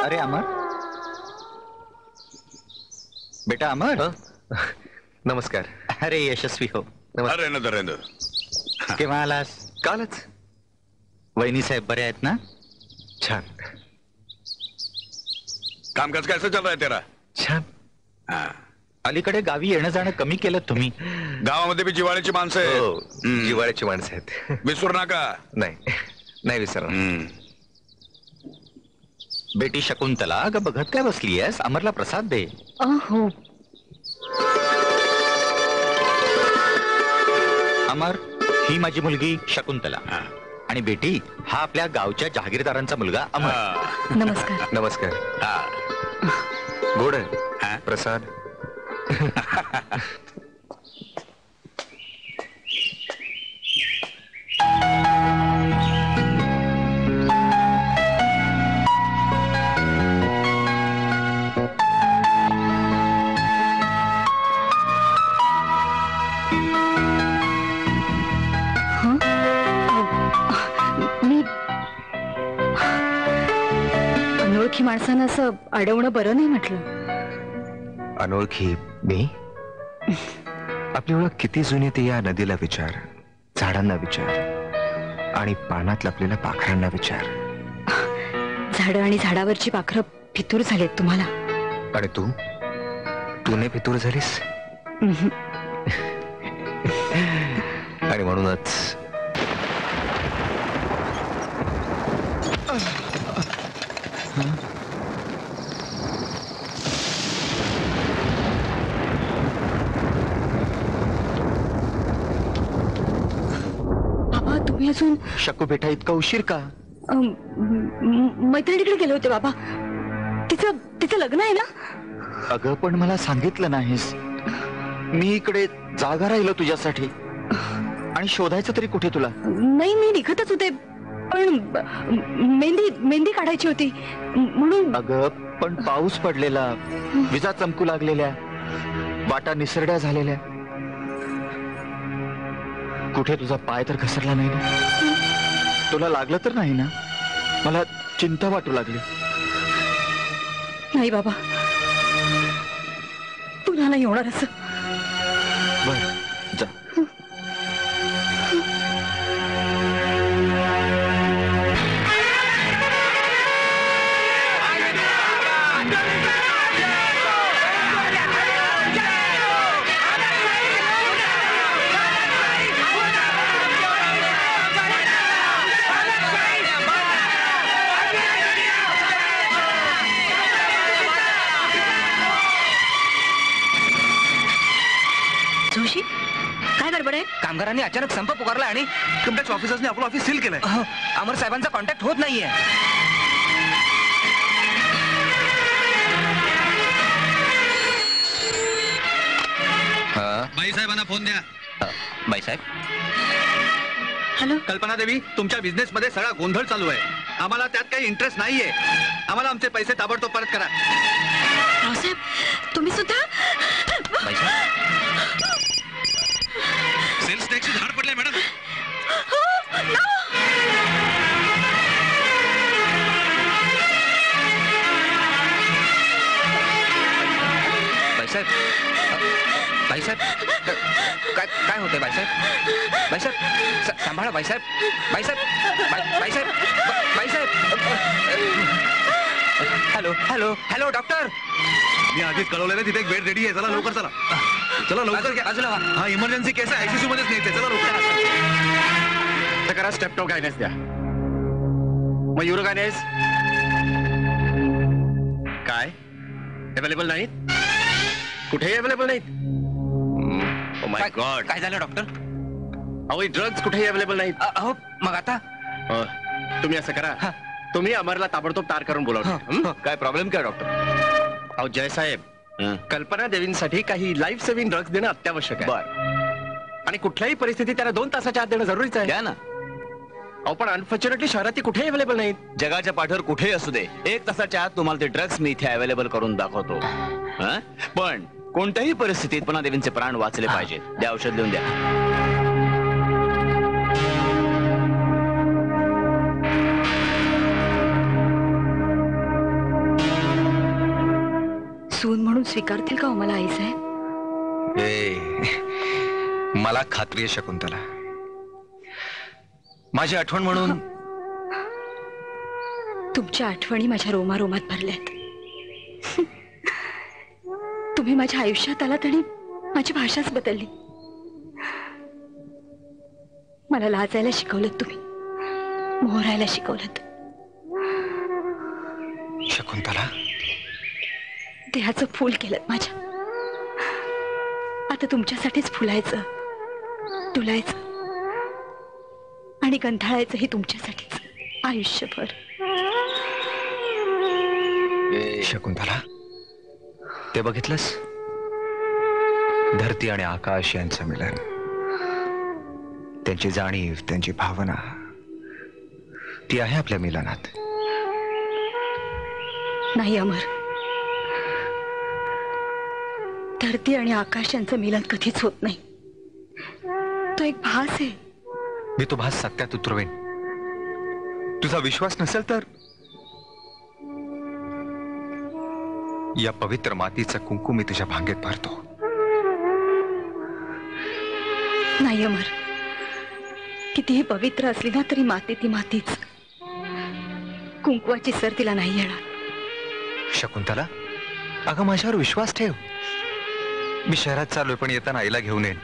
Speaker 4: अरे अमर, बेटा अमर.
Speaker 11: नमस्कार.
Speaker 4: अरे यशस्वी हो.
Speaker 5: अरे नरेंद्र,
Speaker 4: केव्हा आलास?
Speaker 11: कालच.
Speaker 4: वहिनी साहेब बरे आहेत ना?
Speaker 11: छान
Speaker 5: कामकाज कैसा चल रहा है तेरा?
Speaker 11: छान.
Speaker 4: अलीकडे गावी येणं जाणं कमी केलं तुम्ही.
Speaker 5: गावामध्ये बी जिवाळ्याची माणसं
Speaker 11: हो,
Speaker 5: आहेत.
Speaker 11: जिव्हाळ्याची माणसं आहेत.
Speaker 5: विसरू नका.
Speaker 11: नाही नाही विसरणार.
Speaker 4: बेटी शकुंतला, अगं बघत काय बसलीयस? अमरला प्रसाद दे.
Speaker 3: हो.
Speaker 4: अमर, ही माझी मुलगी शकुंतला आणि बेटी हा आपल्या गावच्या जहागीरदारांचा मुलगा अमर.
Speaker 3: नमस्कार.
Speaker 11: नमस्कार. गोड आहे प्रसाद.
Speaker 3: मी अनोळखी माणसांना असं अडवणं बरं नाही म्हटलं.
Speaker 11: अनोळखी मी? आपली ओळख किती जुनी ते या नदीला विचार, झाडांना विचार आणि पानात लपलेल्या पाखरांना विचार.
Speaker 3: झाडं आणि झाडावरची पाखरं फितूर झालेत तुम्हाला.
Speaker 11: आणि तूने फितूर झालीस. आणि म्हणूनच
Speaker 3: बाबा, तुम्ही अजून
Speaker 4: शकू बेटा इतका उशीर का?
Speaker 3: मैत्रिणीकडे गेले होते बाबा. तिचं लग्न आहे ना?
Speaker 4: अगं पण मला सांगितलं नाहीस. मी इकडे जागा राहिलो तुझ्यासाठी. आणि शोधायचं तरी कुठे तुला?
Speaker 3: नाही, मी निघतच होते पण मेहंदी काढायची होती म्हणून.
Speaker 4: अगं पण पाऊस पडलेला, विजा चमकू लागलेल्या, वाटा निसरड्या झालेल्या. कुठे तुझा पाय तर घसरला नाही ना? तुला लागलं तर नाही ना? मला चिंता वाटू लागली.
Speaker 3: नाही बाबा, पुन्हा नाही होणार असं.
Speaker 4: बर जा.
Speaker 8: जोशी, काय गडबड आहे?
Speaker 1: कामगारांनी अचानक संप पुकारला आणि
Speaker 10: तुमच्या ऑफिसर्सने आपलं ऑफिस सील केलंय.
Speaker 1: अमर साहेबांचा कॉन्टॅक्ट होत नाहीये.
Speaker 7: बाई साहेबांना फोन द्या.
Speaker 1: बाई साहेब.
Speaker 8: हॅलो.
Speaker 7: कल्पना देवी, तुमच्या बिझनेस मध्ये सगळा गोंधळ चालू आहे. आम्हाला त्यात काही इंटरेस्ट नाहीये. आम्हाला आमचे पैसे ताबडतोब परत करा.
Speaker 8: रावसाहेब, तुम्ही सुद्धा?
Speaker 1: बाई साहेब.
Speaker 7: सेल्स टॅक्सची झाड पडलंय मॅडम.
Speaker 1: बाईसाहेब, बाईसाहेब, काय होतंय बाईसाहेब? बाईसाहेब सांभाळा. बाईसाहेब, बाईसाहेब, बाईसाहेब, बाईसाहेब. Hello hello hello doctor.
Speaker 7: मी आधीच कळवलेलं तिथे एक बेड रेडी आहे. चला लवकर चला. चला लवकर घ्या.
Speaker 1: बाजूला व्हा.
Speaker 7: हा इमर्जन्सी केस आहे. आयसीयू मध्येच न्यायचंय. चला लवकर.
Speaker 10: तर करा स्टेप्टो गायनेस द्या. मयूर गायनेस काय अवेलेबल नाहीत? कुठेही अवेलेबल नाहीत? Oh my God.
Speaker 1: काय झालं डॉक्टर?
Speaker 10: अहो ड्रग्ज कुठेही अवेलेबल नाहीत.
Speaker 1: अहो मग आता
Speaker 13: तुम्ही असं करा, तुम्ही अमरला ताबडतोब तार करून बोलावं.
Speaker 10: काय प्रॉब्लेम काय डॉक्टर?
Speaker 13: अहो जय साहेब, कल्पना देवींसाठी काही लाईफ सेव्हिंग ड्रग्ज देणं अत्यावश्यक आहे. आणि कुठल्याही परिस्थितीत त्याला 2 तासाच्या आत देणं जरुरीच आहे.
Speaker 10: द्या ना.
Speaker 13: अहो पण अनफॉर्च्युनेटली शहरात ती कुठेही अवेलेबल नाहीत.
Speaker 10: जगाच्या पाठीवर कुठेही असू दे, 1 तासाच्या आत तुम्हाला ते ड्रग्ज मी इथे अवेलेबल करून दाखवतो. पण कोणत्याही परिस्थितीत कल्पना देवींचे प्राण वाचले पाहिजेत. द्या, औषध लिहून द्या.
Speaker 3: सून म्हणून स्वीकारतील का हो मला आईसाहेब?
Speaker 11: मला खात्री आहे शकुंतला, माझी आठवण म्हणून.
Speaker 3: तुमच्या आठवणी माझ्या रोमारोमात भरल्यात. तुम्ही माझ्या आयुष्यात आलात आणि माझी भाषाच बदलली. मला लाजायला शिकवलं तुम्ही, मोहरायला शिकवलं.
Speaker 11: शकुंतला,
Speaker 3: देहाचं फूल केलं माझ्या. आता तुमच्यासाठीच फुलायचं, डुलायचं आणि गंधाळायचं हे तुमच्यासाठीच आयुष्यभर.
Speaker 11: शकुंतला, ते बघितलंस? धरती आणि आकाश यांचं मिलन, त्यांची जाणीव, त्यांची भावना, ती आहे आपल्या मिलनात.
Speaker 3: नाही अमर, धरती आणि आकाश यांचं मिलन कधीच होत नाही. तो एक भास आहे.
Speaker 11: मी तो भास सत्यात उतरवेन. तुझा विश्वास नसेल तर या पवित्र मातीचं कुंकू मी तुझ्या भांगेत भरतो.
Speaker 3: नाही अमर, कितीही पवित्र असली ना तरी माती ती मातीच. कुंकवाची सर तिला नाही येणार.
Speaker 11: शकुंतला, अगं माझ्यावर विश्वास ठेव. मी शहरात चाललोय, पण येताना आईला घेऊन येईन.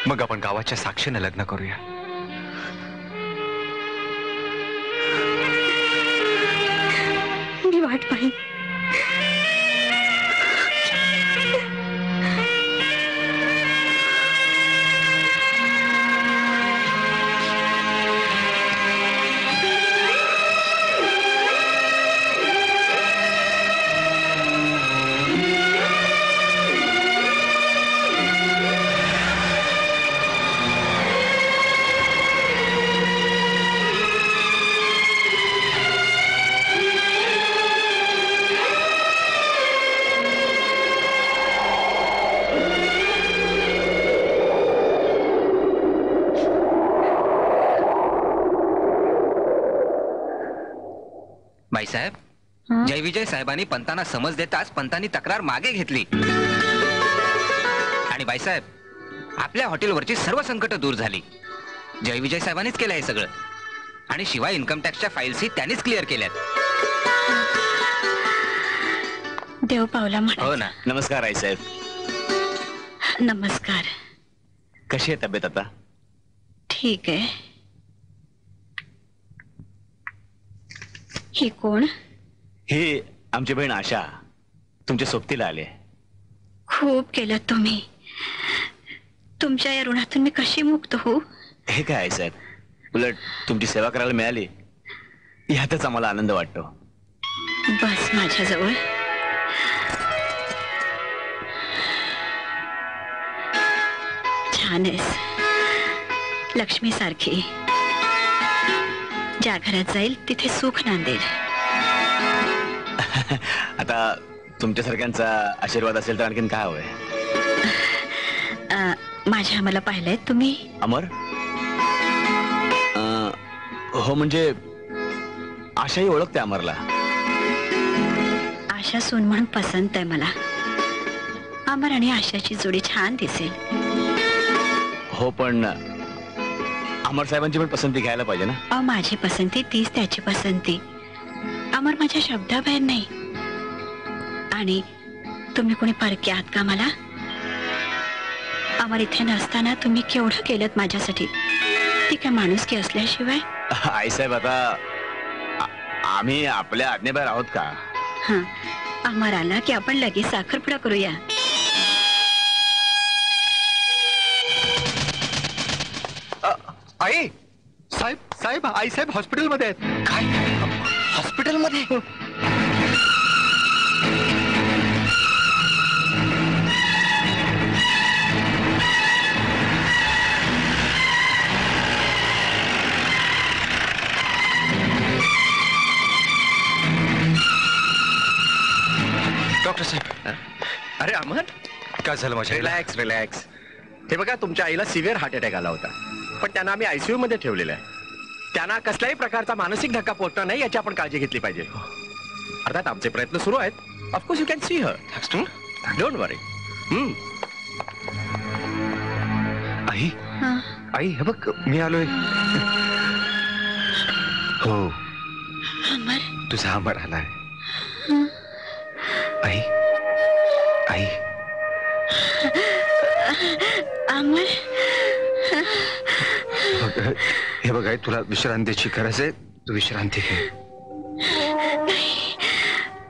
Speaker 11: मग आपण गावाच्या साक्षीने लग्न करूया.
Speaker 3: मी वाट पाहिन.
Speaker 1: बाईसाहेब, जय विजय साहेबांनी पंतांना समज देताच पंतांनी तक्रार मागे घेतली. आणि बाईसाहेब, आपल्या हॉटेलवरची सर्व संकट दूर झाली. जय विजय साहेबांनीच केलं हे सगळं. आणि शिवाय इन्कम टॅक्सच्या फाईल्सही त्यांनीच क्लिअर केल्यात.
Speaker 8: देव पावला म्हणा.
Speaker 10: हो ना. नमस्कार आई साहेब.
Speaker 8: नमस्कार.
Speaker 10: कशी आहे तब्येत आता?
Speaker 8: ठीक आहे. ही कोण?
Speaker 10: ही आमची बहीण आशा तुमच्या सोबतीला आले.
Speaker 8: खूप केलं तुम्ही. तुमच्या या ऋणातून मी कशी मुक्त हो?
Speaker 10: हे काय आहे साहेब, उलट तुमची सेवा करायला मिळाली यातच आम्हाला आनंद वाटतो.
Speaker 8: बस माझ्याजवळ. छान आहेस, लक्ष्मी सारखी. ज्या घरात जाईल तिथे सुख नांदेल.
Speaker 10: आता तुमच्यासारख्यांचा आशीर्वाद असेल तर आणखीन काय हवंय?
Speaker 8: माझ्या आम्हाला पाहिलंय तुम्ही?
Speaker 10: अमर? हो, म्हणजे आशाही ओळखते अमरला.
Speaker 8: आशा सून म्हणून पसंत आहे मला. अमर आणि आशाची जोडी छान दिसेल.
Speaker 10: हो, पण अमर साहेबांची पण पसंती घ्यायला पाहिजे ना.
Speaker 8: माझी पसंती तीच त्याची पसंती. अमर माझ्या शब्दाबाहेर नाही. आणि तुम्ही कोणी परके आहात का मला? अमर इथे नसताना तुम्ही केवढं केलं माझ्यासाठी. ती काय माणुसकी असल्याशिवाय?
Speaker 10: आई साहेब, आता आम्ही आपल्या आज्ञेबाहेर आहोत का?
Speaker 8: हा, अमर आला की आपण लगेच साखरपुडा करूया.
Speaker 11: आई, साहेब साहेब आई साहेब हॉस्पिटलमध्ये आहेत.
Speaker 10: काय हॉस्पिटलमध्ये?
Speaker 11: डॉक्टर साहेब.
Speaker 13: अरे अमर,
Speaker 11: काय झालं माझ्या आईला?
Speaker 13: Relax relax. हे बघा, तुमच्या आईला सिव्हिअर हार्ट अटॅक आला होता, पण त्यांना आम्ही आयसीयू मध्ये ठेवलेलं आहे. त्यांना कसल्याही प्रकारचा मानसिक धक्का पोहोचणार नाही याची आपण काळजी घेतली पाहिजे. अर्थात आमचे प्रयत्न सुरू आहेत. Of course you can see her. Don't worry.
Speaker 11: आई आई हे बघ मी आलोय. हो तुझा अमर आलाय. आई आई
Speaker 8: अमर,
Speaker 11: हे बघ आई, तुला विश्रांतीची गरज आहे. तू विश्रांती घे.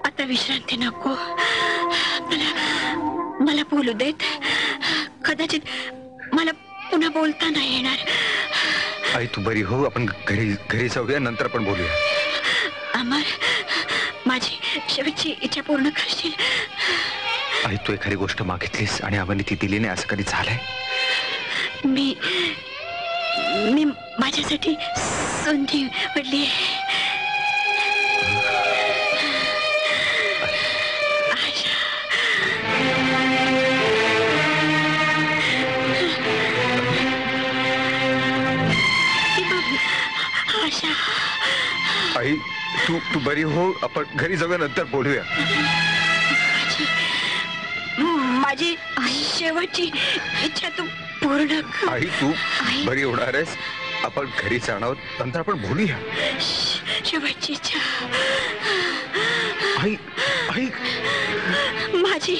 Speaker 8: आता विश्रांती नको. मला बोलू देत. कदाचित मला पुन्हा बोलता नाही येणार.
Speaker 11: आई तू बरी हो, आपण घरी जाऊया, नंतर आपण बोलूया.
Speaker 8: अमर, माझी शेवटची इच्छा पूर्ण करशील?
Speaker 11: आई तू एखादी गोष्ट मागितलीस आणि आम्हाला ती दिली नाही, असं कधी झालंय?
Speaker 8: मी माझ्यासाठी संधी पडली. आशा,
Speaker 11: आई तू बरी हो, आपण घरी जाऊया, नंतर बोलूया.
Speaker 8: माझी शेवटची इच्छा तू पूर्ण कर.
Speaker 11: आई तू बरी होणार आहेस, आपण घरी जाणार, नंतर आपण बोलूया.
Speaker 8: शेवटची इच्छा.
Speaker 11: आई आई
Speaker 8: माझी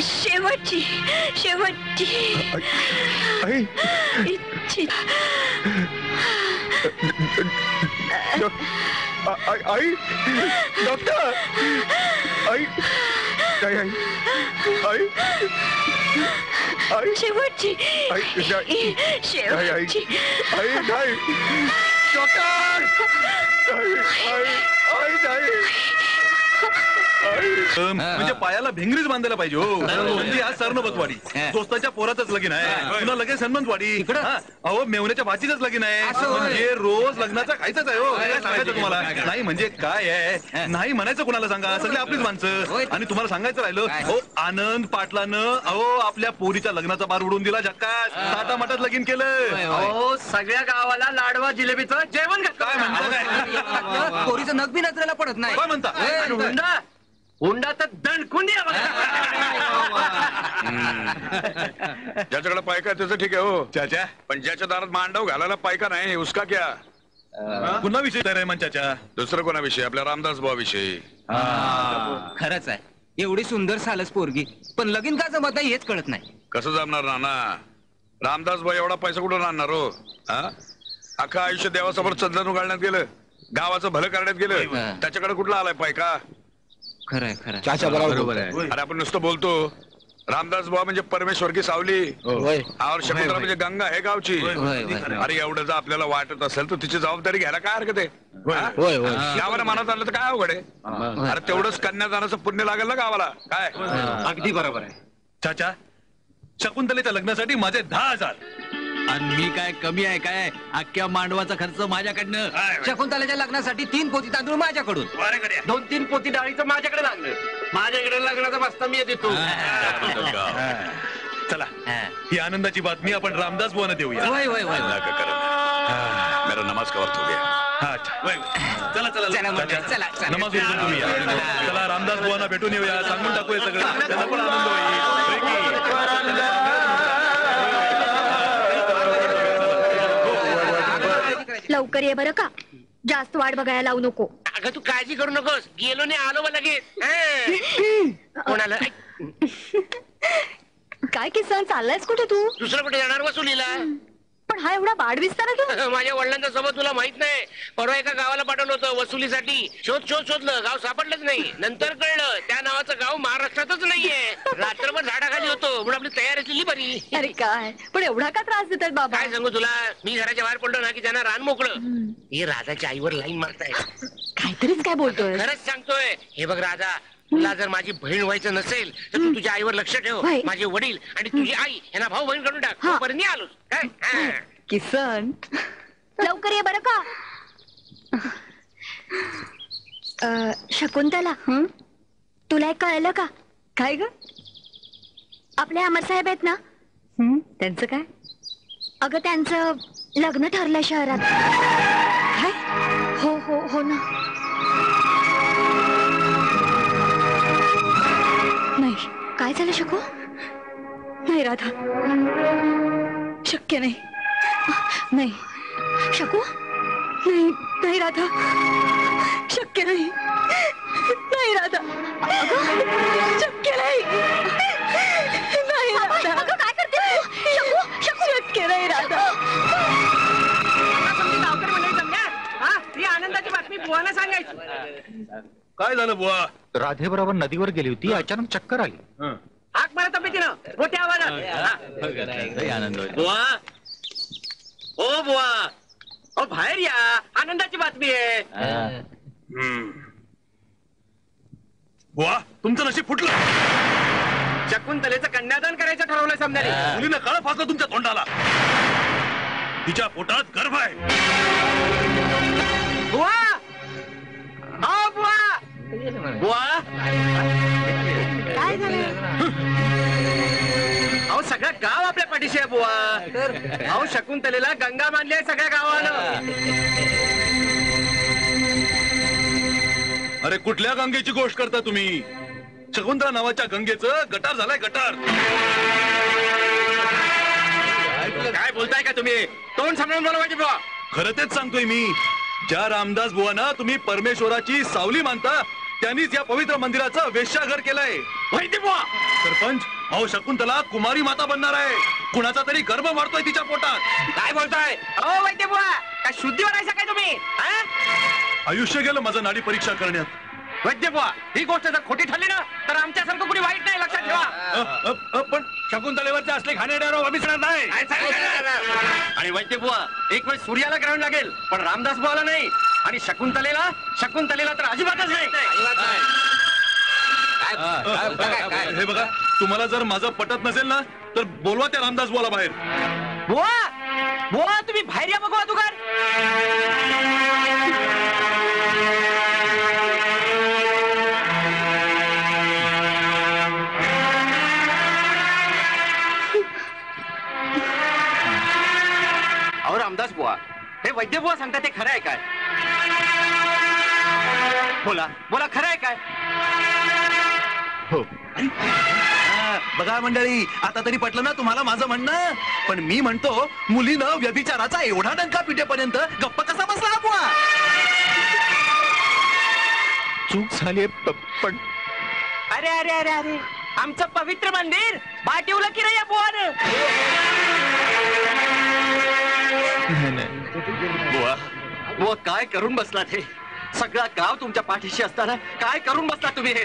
Speaker 8: शेवटची
Speaker 11: आई
Speaker 8: इच्छा.
Speaker 11: आई डॉक्टर. आई आई आई आई आई
Speaker 8: शेवटची
Speaker 11: शेवटची आई नाही डॉक्टर. आई नाही.
Speaker 7: म्हणजे पायाला भिंगरीच बांधायला पाहिजे हो. म्हणजे आज सर्ण बसवाडी, दोस्ताच्या पोरातच लगीन आहे, पुन्हा लगेच हनुमंतवाडी. अहो मेवण्याच्या भाचीच लगीन आहे, म्हणजे रोज लग्नाचा खायचंच आहे हो. काय सांगायचं तुम्हाला? नाही म्हणजे काय आहे, नाही म्हणायचं कुणाला सांगा, सगळे आपलीच माणसं. आणि तुम्हाला सांगायचं राहिलं हो, आनंद पाटलानं अहो आपल्या पोरीच्या लग्नाचा बार उडून दिला. झक्कास ताटामाटात लगीन केलं.
Speaker 13: अहो सगळ्या गावाला लाडवा जिलेबीचं जेवण.
Speaker 7: काय म्हणता? काय
Speaker 1: पोरीचं नग बी नजरेला पडत नाही.
Speaker 7: काय म्हणता?
Speaker 13: हुंडा तर दणकुंडी.
Speaker 5: ज्याच्याकडे पायका त्याचं ठीक आहे हो चाचा, पण ज्याच्या दारात मांडव घालायला पायका नाही उसका क्या?
Speaker 7: पुन्हा विषय तयार आहे मंचाच्या.
Speaker 5: दुसरं कोणाविषयी? आपल्या रामदास भाऊ विषयी.
Speaker 1: खरंच आहे, एवढी सुंदर सालस पोरगी, पण लगीन का जमत नाही हेच कळत नाही.
Speaker 5: कसं जमणार नाना? रामदास भाऊ एवढा पैसा कुठून आणणार हो? अख्खा आयुष्य देवासमोर चंदन उगाळण्यात गेलं, गावाचं भलं करण्यात गेलं, त्याच्याकडे कुठला आलाय पायका?
Speaker 1: खरंय खरं.
Speaker 10: चाचा बरोबर आहे.
Speaker 5: अरे आपण नुसतं बोलतो. रामदास भाऊ म्हणजे परमेश्वर की सावली, और शकुंतला म्हणजे गंगा हे गावची. अरे एवढं जर आपल्याला वाटत असेल तर तिची जबाबदारी घ्यायला काय हरकत आहे? गावाला मनात आणलं तर काय अवघड आहे? अरे तेवढंच कन्यादानाचं पुण्य लागेल ना गावाला. काय
Speaker 13: अगदी बरोबर आहे
Speaker 7: चाचा. शकुंतलेच्या लग्नासाठी माझे 10,000.
Speaker 14: आणि मी काय कमी आहे काय? अख्ख्या मांडवाचा खर्च माझ्याकडनं.
Speaker 1: शकुंतलेच्या लग्नासाठी 3 पोती तांदूळ माझ्याकडून,
Speaker 13: 2-3 पोती डाळीचं माझ्याकडे लागलं. माझ्याकडे लग्नाचा बस्ता मी देतो.
Speaker 7: चला ही आनंदाची बातमी आपण रामदास बुवांना देऊया.
Speaker 5: मेरा नमाज का वक्त हो गया.
Speaker 7: चला नमाज उरकून तुम्ही या. चला रामदास बुवांना भेटून येऊया, सांगून टाकूया सगळं, त्यांना पण आनंद होईल.
Speaker 6: लवकर ये बरं का, जास्त वाट बघायला लावू नको.
Speaker 2: अगं तू काळजी करू नकोस, गेलो नाही आलो मग लगेच. कोणाला
Speaker 3: काय किसन, चाललायस कुठे तू?
Speaker 2: दुसरं कुठे जाणार वसुलीला?
Speaker 3: पण हा एवढा बाड विस्तार तू
Speaker 2: माझ्या वडिलांचा सोबत तुला माहित नाही. परवा एका गावाला पाठवलं होतं वसुलीसाठी. शोधलं, गाव सापडलंच नाही. नंतर कळलं त्या नावाचं गाव महाराष्ट्रातच नाहीये. रात्रभर झाडाखाली होतो म्हणून आपली तयारी असलेली बरी.
Speaker 3: अरे काय पण एवढा का त्रास देतात बाबा?
Speaker 2: काय सांगू तुला, मी घराच्या बाहेर पडलो ना की त्यांना रान मोकळं. हे राधाच्या आईवर लाईन मारताय.
Speaker 3: काहीतरीच काय बोलतोय?
Speaker 2: खरंच सांगतोय. हे बघ राधा, तुला जर माझी बहीण व्हायचं नसेल तर तू तुझ्या आईवर लक्ष ठेव. माझे वडील आणि तुझी आई यांना भाऊ बहीण करून टाक. तोपर्यंत आलोच काय.
Speaker 3: किसन
Speaker 6: लवकर ये बरं का. शकुंतला, तुला एक कळलं का?
Speaker 3: काय ग?
Speaker 6: आपले अमर साहेब आहेत ना,
Speaker 3: त्यांचं काय?
Speaker 6: अगं त्यांचं लग्न ठरलंय शहरात.
Speaker 3: काय?
Speaker 6: हो हो हो ना.
Speaker 3: नाही.
Speaker 6: काय झालं शकू?
Speaker 3: नाही राधा, शक्य नाही. नाही
Speaker 6: शकू,
Speaker 3: नाही नाही राधा, शक्य नाही. नाही राधा, शक्य नाही. नाही राधा,
Speaker 6: काय करते तू? शकू, शकू,
Speaker 3: शक्य नाही राधा.
Speaker 2: ही आनंदाची बातमी बुवाला सांगायची.
Speaker 7: काय झालं बुवा?
Speaker 4: राधेबरोबर नदीवर गेली होती, अचानक चक्कर आली.
Speaker 2: हाक मारा तब्येतीनं मोठ्या आवाजात.
Speaker 14: आनंद
Speaker 2: बुवा, ओ बुवा, ओ बाहेर या, आनंदाची बातमी आहे.
Speaker 7: बुवा, तुमचं नशीब फुटलं.
Speaker 2: शकुंतलेचं कन्यादान करायचं ठरवलं समजाले.
Speaker 7: मुलीनं काळ फासलं तुमच्या तोंडाला. तिच्या पोटात गर्भ आहे.
Speaker 2: बुवा, आओ बुवा, बुवा,
Speaker 3: काय झालं?
Speaker 2: अहो सगळं गाव आपल्या पाठीशी आहे बुवा. अहो शकुंतलेला गंगा मानली आहे सगळ्या गावानं.
Speaker 7: अरे कुठल्या गंगेची गोष्ट करता तुम्ही? शकुंतला नावाच्या गंगेचं गटार झालाय गटार.
Speaker 2: काय बोलताय का तुम्ही? तोंड सांभाळून बोला पाहिजे बुवा.
Speaker 7: खरं तेच सांगतोय मी. ज्या रामदास बुवाना तुम्ही परमेश्वराची सावली मानता त्यांनीच या पवित्र मंदिराचं वेश्याघर केलंय.
Speaker 2: माहिती बुवा.
Speaker 7: सरपंच, अहो शकुंतला कुमारी माता बनणार आहे. कुणाचा तरी गर्भ मारतोय तिच्या पोटात.
Speaker 2: काय बोलताय? अहो वैद्य बुवा, काय शुद्धीवर आहे काय तुम्ही?
Speaker 7: आयुष्य गेलं माझं नाडी परीक्षा करण्यात.
Speaker 2: वैद्य बुवा, ही गोष्ट जर खोटी ठरली ना तर आमच्यासारखं कुणी वाईट नाही, लक्षात ठेवा.
Speaker 7: पण शकुंतलेवरचे असले खाणेड्यावर अभिसणार नाही.
Speaker 13: आणि वैद्य बुवा, एक वेळ सूर्याला ग्रहण लागेल पण रामदास बुवाला नाही. आणि शकुंतलेला तर अजिबातच नाही.
Speaker 7: हे बघा, तुम्हाला जर माझं पटत नसेल ना तर बोलवा त्या रामदास बुवाला बाहेर.
Speaker 2: बुवा, बुवा तुम्ही बाहेर या बघू दुकान.
Speaker 13: अहो रामदास बुवा, हे वैद्य बुवा सांगतात ते खरं आहे काय? बोला बोला, खरं आहे काय?
Speaker 7: हो. बघा मंडळी, आता तरी पटलं ना तुम्हाला माझं म्हणणं. पण मी म्हणतो, मुलीनं व्यभिचाराचा एवढा डंका पिटेपर्यंत गप्प कसा बसला हा बुवा?
Speaker 4: चूक झाली पण
Speaker 2: अरे अरे अरे अरे, आमचं पवित्र मंदिर बाटिवलं की नाही या बुवानं?
Speaker 13: बुवा, बुवा काय करून बसला ते? सगळा गाव तुमच्या पाठीशी असताना काय करून बसला तुम्ही? हे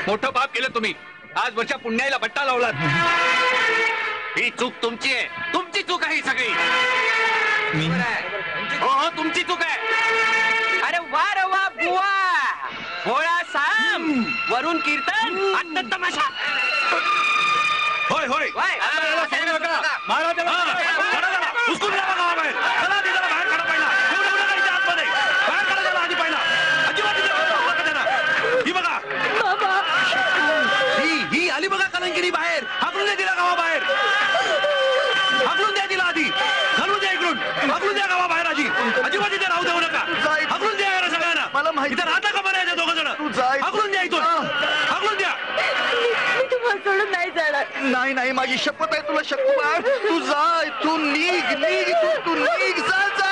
Speaker 14: मोठं पाप केलं तुम्ही. आज वरच्या पुण्याईला बट्टा लावलात.
Speaker 13: ही चूक तुमची आहे. तुमची चूक आहे ही सगळी. हो हो, तुमची चूक आहे.
Speaker 2: अरे वा रे वा बुवा, भोळा साम, वरून कीर्तन, आता तमाशा.
Speaker 7: होय होय, मारा त्याला. उचलून लावा गावाबाहेर. चला तिला बाहेर काढा पहिला. येऊ देऊ नका इथे आतमध्ये. बाहेर काढा त्याला आधी पहिला. अजिबात इथे बसू नका त्याला. ही बघा, ही आली बघा कलंकिनी बाहेर. हाकलून द्या तिला गावाबाहेर. हाकलून द्या तिला आधी. घालून द्या इकडून. हाकलून द्या गावाबाहेर आधी. अजिबात इथे राहू देऊ नका. हाकलून द्या यार सगळ्यांना.
Speaker 4: मला माहिती.
Speaker 7: इथे राहता का बरं दोघ जण? हाकलून द्या इथून. हाकलून द्या.
Speaker 3: मी तुम्हाला सोडून नाही जाणार.
Speaker 4: नाही नाही, माझी शपथ आहे तुला शकुबाळ. तू जा, तू निघ निघ, तू निघ, जा जा.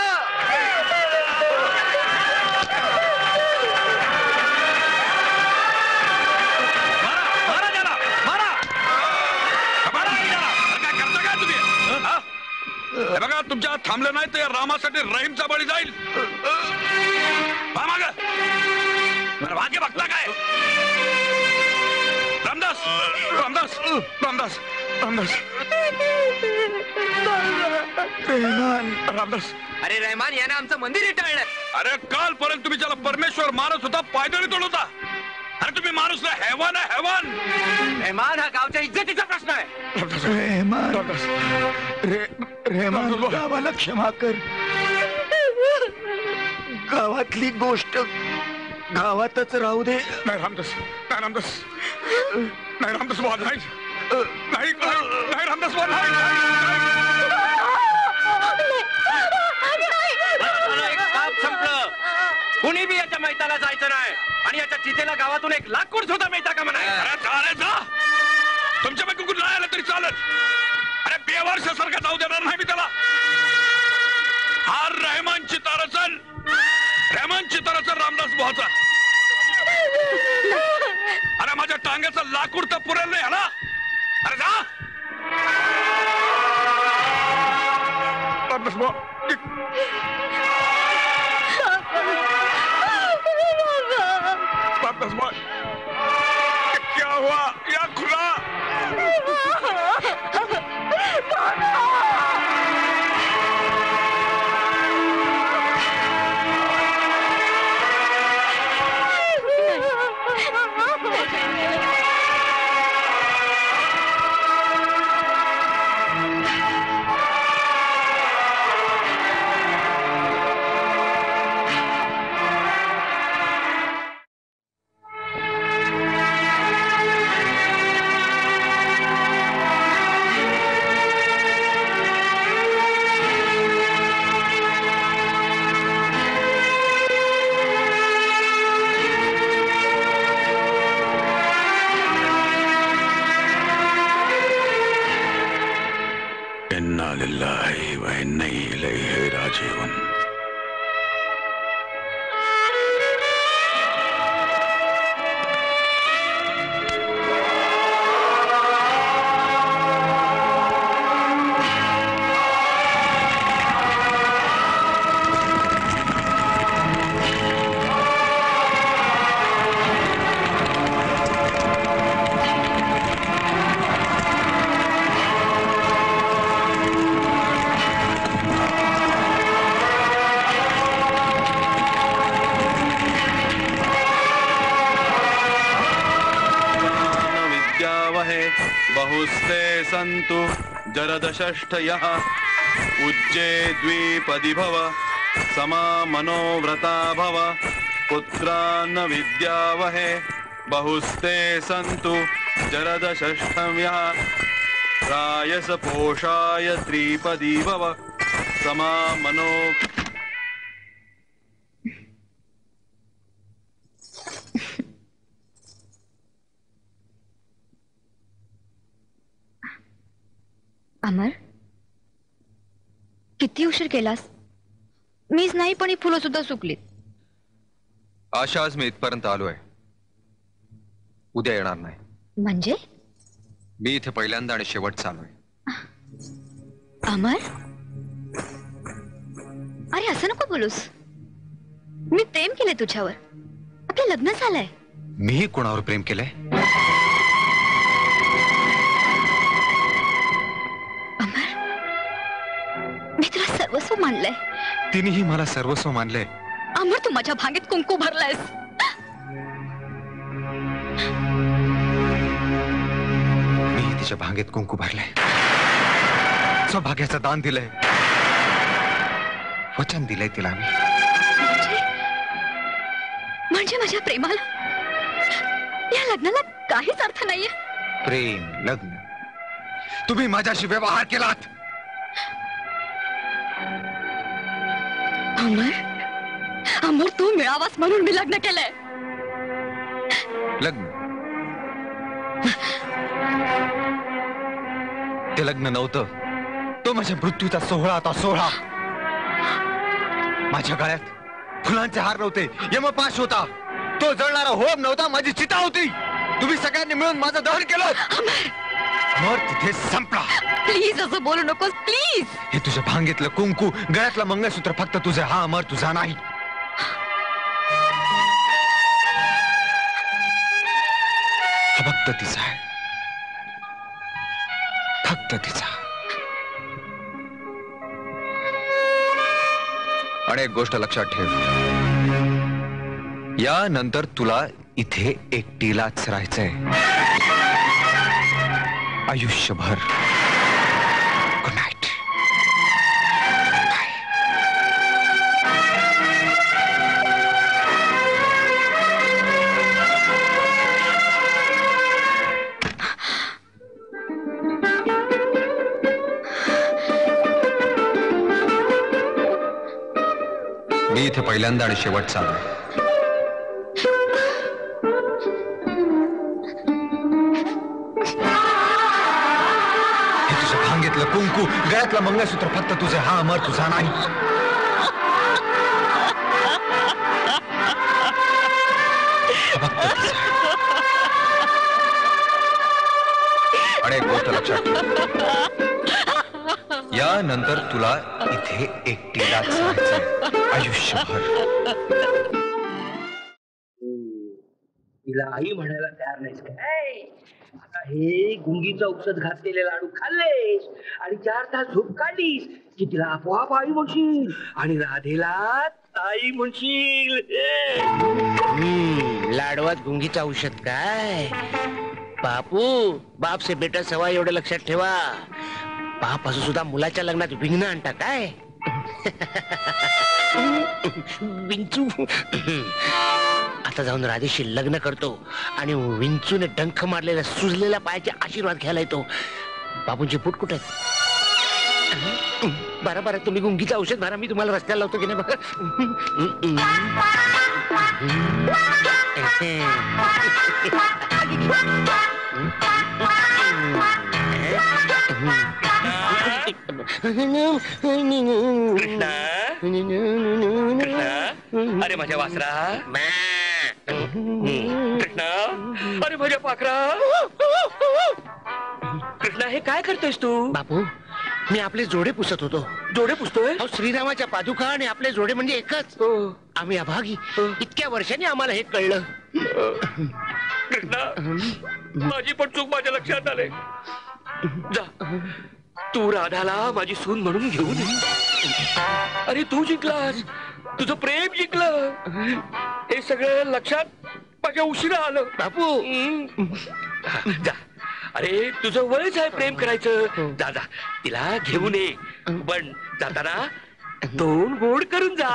Speaker 5: हे बघा तुमच्या हात थांबलं नाही तर या रामासाठी रहीमचा बळी जाईल. पहा मागं. बरं, भाग्य बघता काय? रामदास रामदास रामदास रामदास रामदास.
Speaker 1: अरे रहमान याने आमचं मंदिर इटाळलं.
Speaker 5: अरे कालपर्यंत तुम्ही ज्याला परमेश्वर माणूस होता पायदळी तोडवता. अरे तुम्ही माणूस ना हैवान आहे हैवान.
Speaker 1: रहमान हा गावच्या इज्जतीचा प्रश्न आहे.
Speaker 4: रेहमान गावाला क्षमा कर. गावातली गोष्ट गावातच राहू दे.
Speaker 5: नाही रामदास नाही रामदास नाही रामदास बुवा नाही नाही नाही रामदास बुवा नाही.
Speaker 13: काम संपलं. कुणी बी याच्या मैताला जायचं नाही आणि याच्या चितेला गावातून 1 लाख कोट सुद्धा मिळता का म्हणा.
Speaker 5: अरे जा तुमच्यापैकी कुठं नाही आलं तरी चालत. अरे बेवर्षासारखा जाऊ देणार नाही मी त्याला. हा रहमानची तारचल रामदास बुवाचा. अरे माझ्या टांग्याचं लाकूड तर पुरेल नाही ह्याला. अरे जा रामदास बुवा. रामदास बुवा क्या हुआ या खुदा. इन्ना लिल्लाहि व इन्ना इलैहि राजिऊन.
Speaker 7: बहुस्ते सन्तु जरदषष्ठयः उज्जे द्विपदि भव समा मनोव्रता भव पुत्रान्न विद्यावहे बहुस्ते सन्तु जरदषष्ठम्यः रायस पोषाय त्रिपदी भव समा मनो.
Speaker 6: अमर किती उशीर केलास. मीच नाही पण ही फुलं सुद्धा सुकलीत.
Speaker 11: आशा आज मी इथपर्यंत आलोय. उद्या येणार नाही.
Speaker 6: म्हणजे
Speaker 11: मी इथे पहिल्यांदा आणि शेवट चालूय.
Speaker 6: अमर अरे असं नको बोलूस. मी प्रेम केलंय तुझ्यावर. आपलं लग्न झालंय.
Speaker 11: मीही कोणावर प्रेम केलंय.
Speaker 6: मी तुला सर्वस्व मानलंय.
Speaker 11: तिनेही मला सर्वस्व मानलंय.
Speaker 6: अमर तू माझ्या भांगेत कुंकू भरलायस.
Speaker 11: मी तिच्या भांगेत कुंकू भरलंय. सौभाग्याचं दान दिलंय. वचन दिलंय तिला मी.
Speaker 6: म्हणजे माझ्या प्रेमाला या लग्नाला काहीच अर्थ नाहीये.
Speaker 11: प्रेम लग्न तुम्ही माझ्याशी व्यवहार केलात.
Speaker 6: अमर अमर तू मिळावास म्हणून मी लग्न केलंय.
Speaker 11: लग्न ते लग्न नव्हतं. तो माझ्या मृत्यूचा सोहळा होता. सोहळा. माझ्या गळ्यात फुलांचे हार नव्हते. यमपाश होता. तो जळणारा होम नव्हता. माझी चिता होती. तुम्ही सगळ्यांनी मिळून माझं दहन केलं. अमर तिथे संपला.
Speaker 3: प्लीज असं बोलू नकोस प्लीज.
Speaker 11: हे तुझ्या भांगेतलं कुंकू, गळ्यातलं मंगळसूत्र फक्त तुझं, हा अमर तुझा नाही. हा फक्त तिचा आहे, फक्त तिचा. आणि एक गोष्ट लक्षात ठेव, यानंतर तुला इथे एकटीलाच राहायचंय आयुष्यभर. Good night. मी इथे पहिल्यांदा आणि शेवटचा आलोय. कुंकू, गळ्यातलं मंगळसूत्र फक्त तुझं, हा अमर तुझा नाही. फक्त तिचा. आणि एक गोष्ट लक्षात ठेव, यानंतर तुला इथे एकटीलाच राहायचंय आयुष्यभर.
Speaker 15: तिला आई म्हणायला तयार नाहीस काय? आता हे गुंगीचं औषध घातलेले लाडू खाल्लेस आणि 4 तास झोप काढलीस की तिला आपोआप आई म्हणशील आणि राधेला ताई म्हणशील.
Speaker 2: लाडवात गुंगीचं औषध काय? बापू, बाप से बेटा सवा, एवढं लक्षात ठेवा. बाप असं सुद्धा मुलाच्या लग्नात विघ्न आणता काय? विंचू. आता जाऊन राधेशी लग्न करतो आणि विंचूने डंख मारलेल्या सुजलेल्या पायाचे आशीर्वाद घ्यायला येतो. बाबूंची फूट कुठे? बरं बरं, तुम्ही गुंगीचं औषध भरा, मी तुम्हाला रस्त्याला लावतो की नाही बघा.
Speaker 12: कृष्णा, अरे माझ्या वासरा, कृष्णा, अरे माझ्या पाखरा. कृष्णा, हे काय करतोयस तू?
Speaker 2: बापू, मी आपले जोडे पुसत होतो.
Speaker 12: जोडे पुसतोय?
Speaker 2: श्रीरामाच्या पादुका आणि आपले जोडे म्हणजे एकच. आम्ही अभागी. इतक्या वर्षांनी आम्हाला हे कळलं.
Speaker 12: कृष्णा, माझी पण चूक माझ्या लक्षात आले. जा, तू राधाला माझी सून म्हणून घेऊन ये. अरे तू जिंकलास, तुझं प्रेम जिंकलं. हे सगळं लक्षात माझ्या उशिरा आलं.
Speaker 2: बापू,
Speaker 12: जा. अरे तुझं वयच आहे प्रेम करायचं. जा जा, तिला घेऊन ये. पण जाताना 2 गोड करून जा.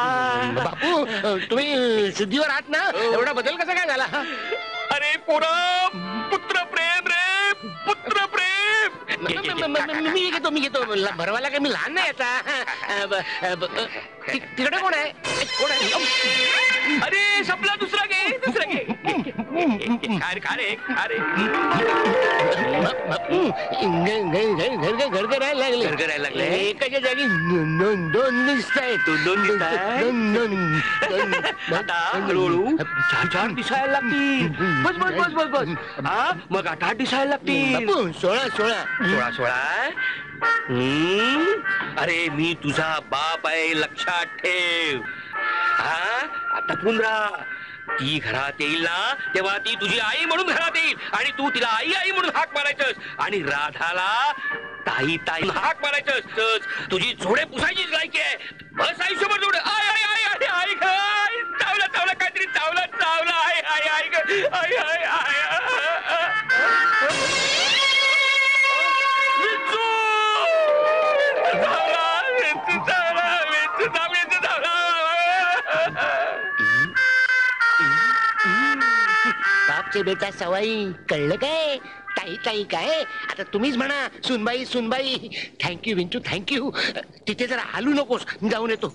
Speaker 2: बापू, तुम्ही शुद्धीवर आहात ना? एवढा बदल कसा काय झाला?
Speaker 12: अरे पोरा, पुत्र प्रेम रे, पुत्र प्रेम.
Speaker 2: मी घेतो भरवायला काय मी लहान नाही आता. तिकडे कोण आहे? कोण आहे?
Speaker 12: अरे संपला, दुसरा घे, दुसरा घे. अरे
Speaker 2: घर करायला लागले.
Speaker 12: घर करायला लागले.
Speaker 2: एकाच्या जागी 2 दिसत आहेत.
Speaker 12: 2 दिसत आहेत. आता हळूहळू 4 दिसायला लागतील. बस बस बस बस बस. हा, मग 8 दिसायला लागतील. 16. अरे मी तुझा बाप आहे, लक्षात ठेव. हा, आता 15. ती घरात येईल ना, तेव्हा ती तुझी आई म्हणून घरात येईल आणि तू तिला आई आई म्हणून हाक मारायचंस आणि राधाला ताई ताई हाक मारायचंस. तुझी जोडे पुसायचीच लायकी आहे. बस आयुष्यभर जोडे. आय आय आय आय आय आय, चावला चावला, काहीतरी चावला चावला. आय आय आय आय आय आय.
Speaker 2: बापचे बेटा सवाई, कळलं काय? ताई ताई काय? आता तुम्हीच म्हणा सुनबाई सुनबाई. थँक्यू विंचू, थँक्यू. तिथे जरा हालू नकोस, जाऊन येतो.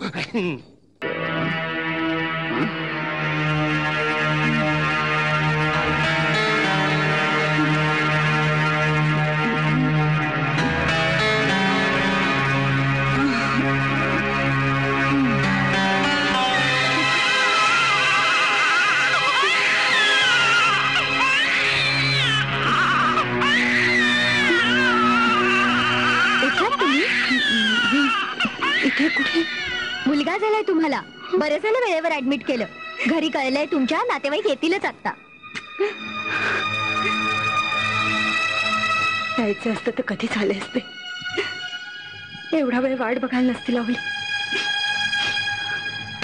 Speaker 3: इथे कुठे?
Speaker 6: मुलगा झालाय तुम्हाला. बरं झालं वेळेवर ऍडमिट केलं. घरी कळलंय तुमच्या नातेवाईक येतीलच आता.
Speaker 3: जायचं असतं तर कधी झाले असते. एवढा वेळ वाट बघायला नसती लावली.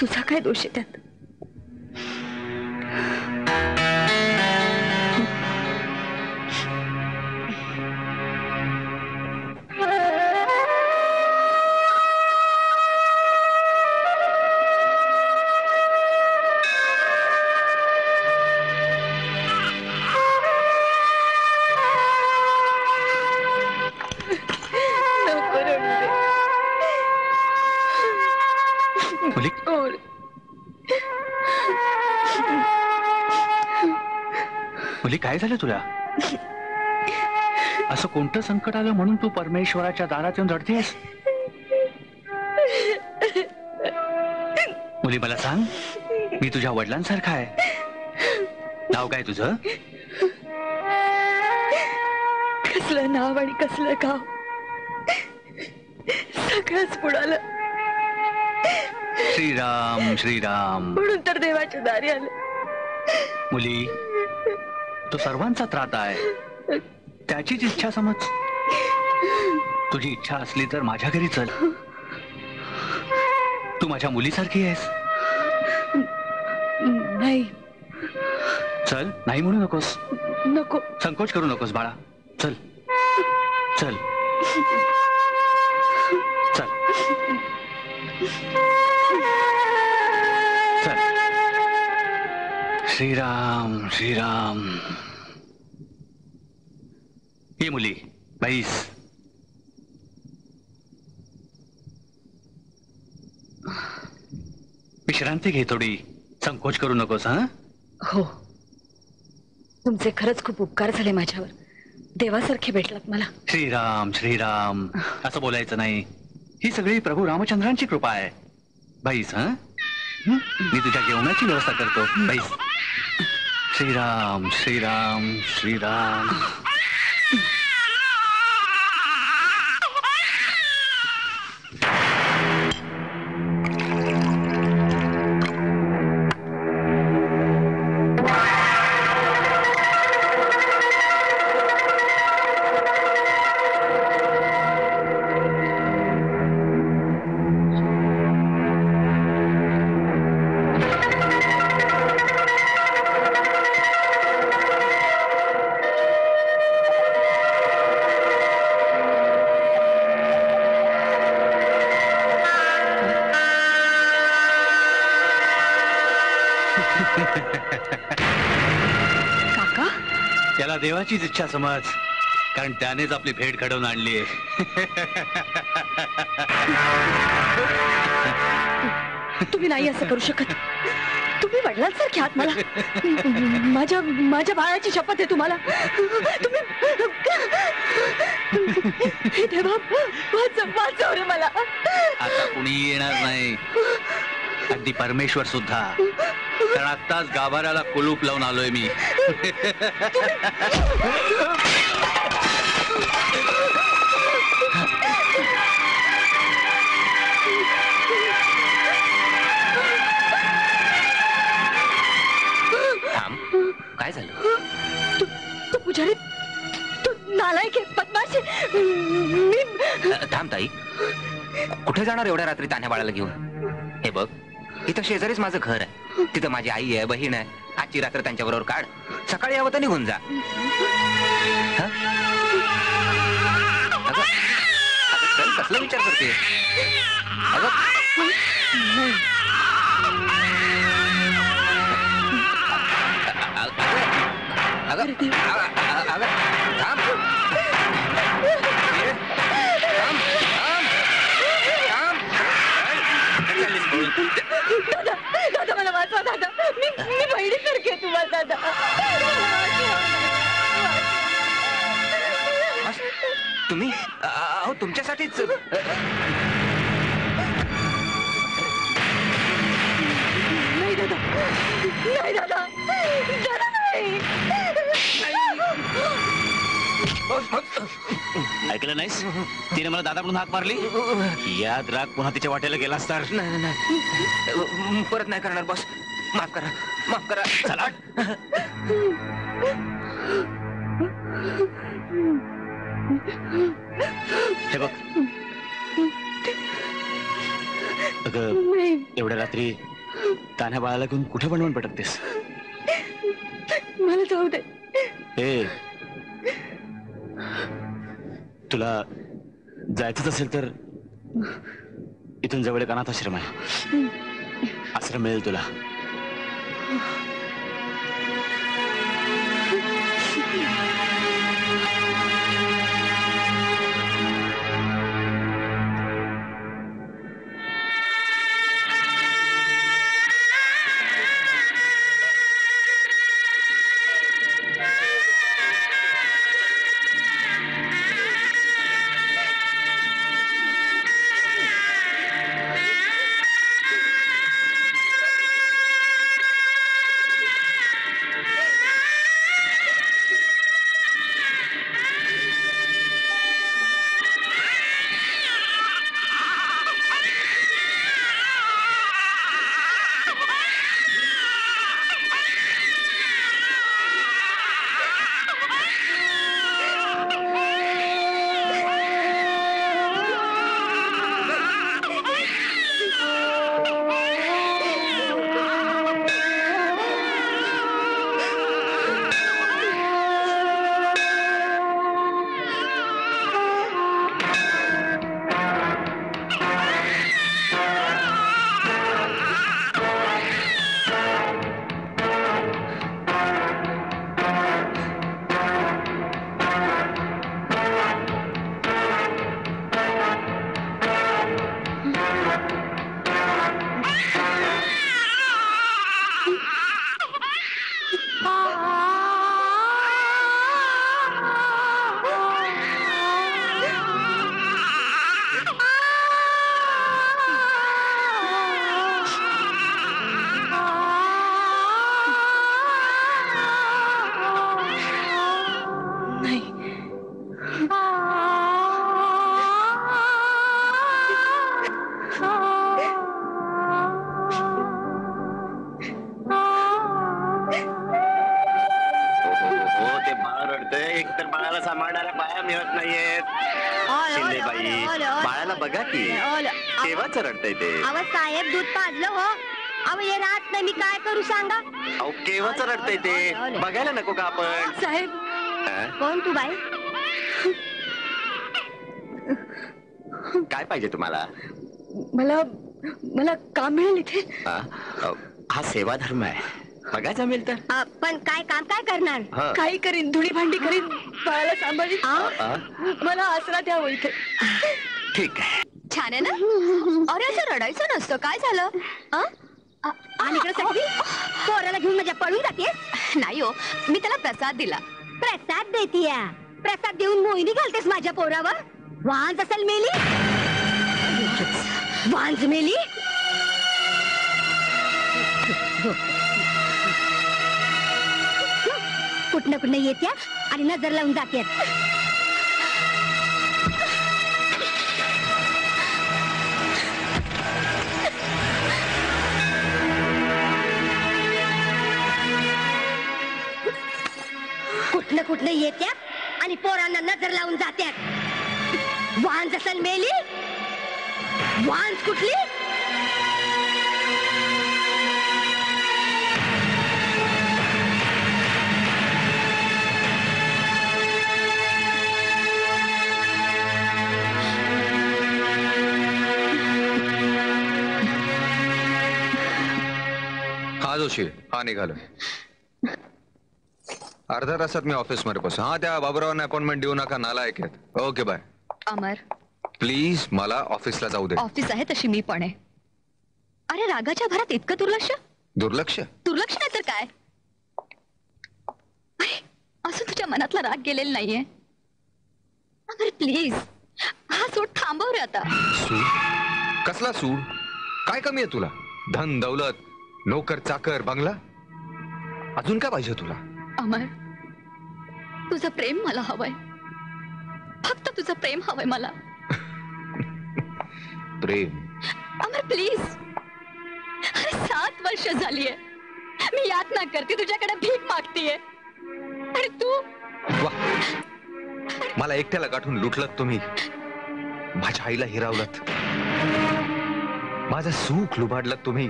Speaker 3: तुझा काय दोष आहे त्यात?
Speaker 14: मुली काय झालं तुला? असं कोणतं संकट आलं म्हणून तू परमेश्वराच्या दारात येऊन रडतेस? मुली मला सांग, मी तुझ्या वडिलांसारखा आहे. नाव काय तुझं?
Speaker 3: कसलं नाव आणि कसलं गाव सगळंच बुडालं.
Speaker 14: श्रीराम श्रीराम
Speaker 3: म्हणून तर देवाच्या दारी आलं.
Speaker 14: मुली, तो सर्वांचा त्राता आहे. त्याचीच इच्छा समज. तुझी इच्छा असली तर माझ्या घरी चल. तू माझ्या मुलीसारखी आहेस.
Speaker 3: नाही.
Speaker 14: चल, नाही म्हणू नकोस.
Speaker 3: नको.
Speaker 14: संकोच करू नकोस बाळा. चल चल चल चल. श्रीराम श्रीराम. ये मुली, बैस. विश्रांती घे थोडी. संकोच करू नकोस. हा?
Speaker 3: हो, तुमचे खरंच खूप उपकार झाले माझ्यावर. देवासारखे भेटलात मला.
Speaker 14: श्रीराम श्रीराम असं बोलायचं नाही. ही सगळी प्रभू रामचंद्रांची कृपा आहे. बैस. हा, मी तुझ्या जेवणाची व्यवस्था करतो. बैस. श्रीराम श्रीराम श्रीराम.
Speaker 3: काका,
Speaker 14: याला देवाचीच इच्छा समज, कारण त्यानेच आपली भेट घडवून आणली आहे.
Speaker 3: तुम्ही नाही असं करू शकत. तुम्ही वडिलांसारखे आहात मला. माझ्या बाळाची शपथ आहे तुम्हाला. तुम्ही हे देवा, वाचव रे मला.
Speaker 14: आता कुणी येणार नाही, अगदी परमेश्वर सुद्धा. कारण आत्ताच गाभाऱ्याला कुलूप लावून आलोय मी.
Speaker 1: काय झालं?
Speaker 3: तू पुजारी, तू नालायक आहे, बदमाश आहे. मी
Speaker 1: थांब ताई, कुठे जाणार एवढ्या रात्री तान्ह्या बाळाला घेऊन? हे बघ, इथं शेजारीच माझं घर आहे. तिथं माझी आई आहे, बहीण आहे. आजची रात्र त्यांच्या बरोबर काढ. सकाळी यावं तर निघून जा. कसला विचार करते?
Speaker 3: दादा मला वाचवा. दादा, मी बहिणीसारखी आहे तुम्हाला. दादा,
Speaker 1: तुम्ही तुमच्यासाठीच.
Speaker 3: नाही दादा, नाही दादा, दादा नाही.
Speaker 10: ऐकलं नाहीस? तिने मला दादा म्हणून हाक मारली. याद राग पुन्हा तिच्या वाटेला गेलास तर.
Speaker 1: नाही परत नाही करणार बॉस. माफ करा, माफ करा.
Speaker 10: चला. हे बघ अगं, एवढ्या रात्री तान्ह्या बाळाला घेऊन कुठे बनवून पटकतेस?
Speaker 3: मला जाऊ दे.
Speaker 10: ए, तुला जायचंच असेल तर इथून जवळ एक अनाथ आश्रम आहे. आश्रम मिळेल तुला.
Speaker 13: बघा की केव्हाच रडतंय ते.
Speaker 16: अहो साहेब दूध पाजलं हो. अहो हे राहत नाही, मी काय करू सांगा.
Speaker 13: अहो केव्हाच रडतंय ते. बघायला नको का आपण?
Speaker 3: साहेब
Speaker 16: कोण तू बाई?
Speaker 13: काय पाहिजे तुम्हाला?
Speaker 3: मला मला काम मिळेल इथे.
Speaker 13: हा सेवा धर्म आहे, बघा जमेल तर.
Speaker 16: पण काय काम काय करणार?
Speaker 3: काही करीन, धुणी भांडी करीन, बाळाला सांभाळीन. मला आसरा द्यावं इथे.
Speaker 13: ठीक आहे.
Speaker 6: छान आहे ना? अरे असं रडायचं नसतं. काय झालं?
Speaker 16: आणि इकडे सगळी पोराला घेऊन माझ्या पळून जाते.
Speaker 6: नाही हो, मी त्याला प्रसाद दिला.
Speaker 16: प्रसाद देतीया? प्रसाद देऊन मोहिनी घालतेस माझ्या पोरावर? वांज असेल मेली. वांज मेली. कुठनं कुठनं येत्या आणि नजर लावून जात्यात. कुठनं कुठनं येत्या आणि पोरांना नजर लावून जात्यात. वांज असेल मेली. वांज कुठली?
Speaker 17: हा जोशी, हा निघालो. अर्ध्या तासात मी ऑफिस मध्ये पोहोच. हा त्या बाबूरावांना अपॉइंटमेंट देऊ नका, नालायक आहेत. Okay bye.
Speaker 6: अमर
Speaker 17: प्लीज मला ऑफिसला जाऊ दे.
Speaker 6: ऑफिस आहे तशी मी पण आहे. अरे रागाच्या भरात इतकं दुर्लक्ष.
Speaker 17: दुर्लक्ष
Speaker 6: दुर्लक्ष नाही तर काय. असं तुझ्या मनातला राग गेलेला नाहीये. अमर प्लीज हा सूट थांबव रे आता.
Speaker 17: सूड? कसला सूड? काय कमी आहे तुला? धन दौलत, नोकर चाकर, बंगला, अजून काय पाहिजे तुला?
Speaker 6: अमर तुझं प्रेम मला हवंय. फक्त तुझं प्रेम हवंय मला.
Speaker 17: प्रेम?
Speaker 6: अमर प्लीज. अरे 7 वर्ष झालीये मी यातना करते, तुझ्याकडे भीक मागतीये आणि तू.
Speaker 17: मला एकट्याला गाठून लुटलत तुम्ही, माझ्या आईला हिरावलत, माझं सुख लुबाडलं तुम्ही.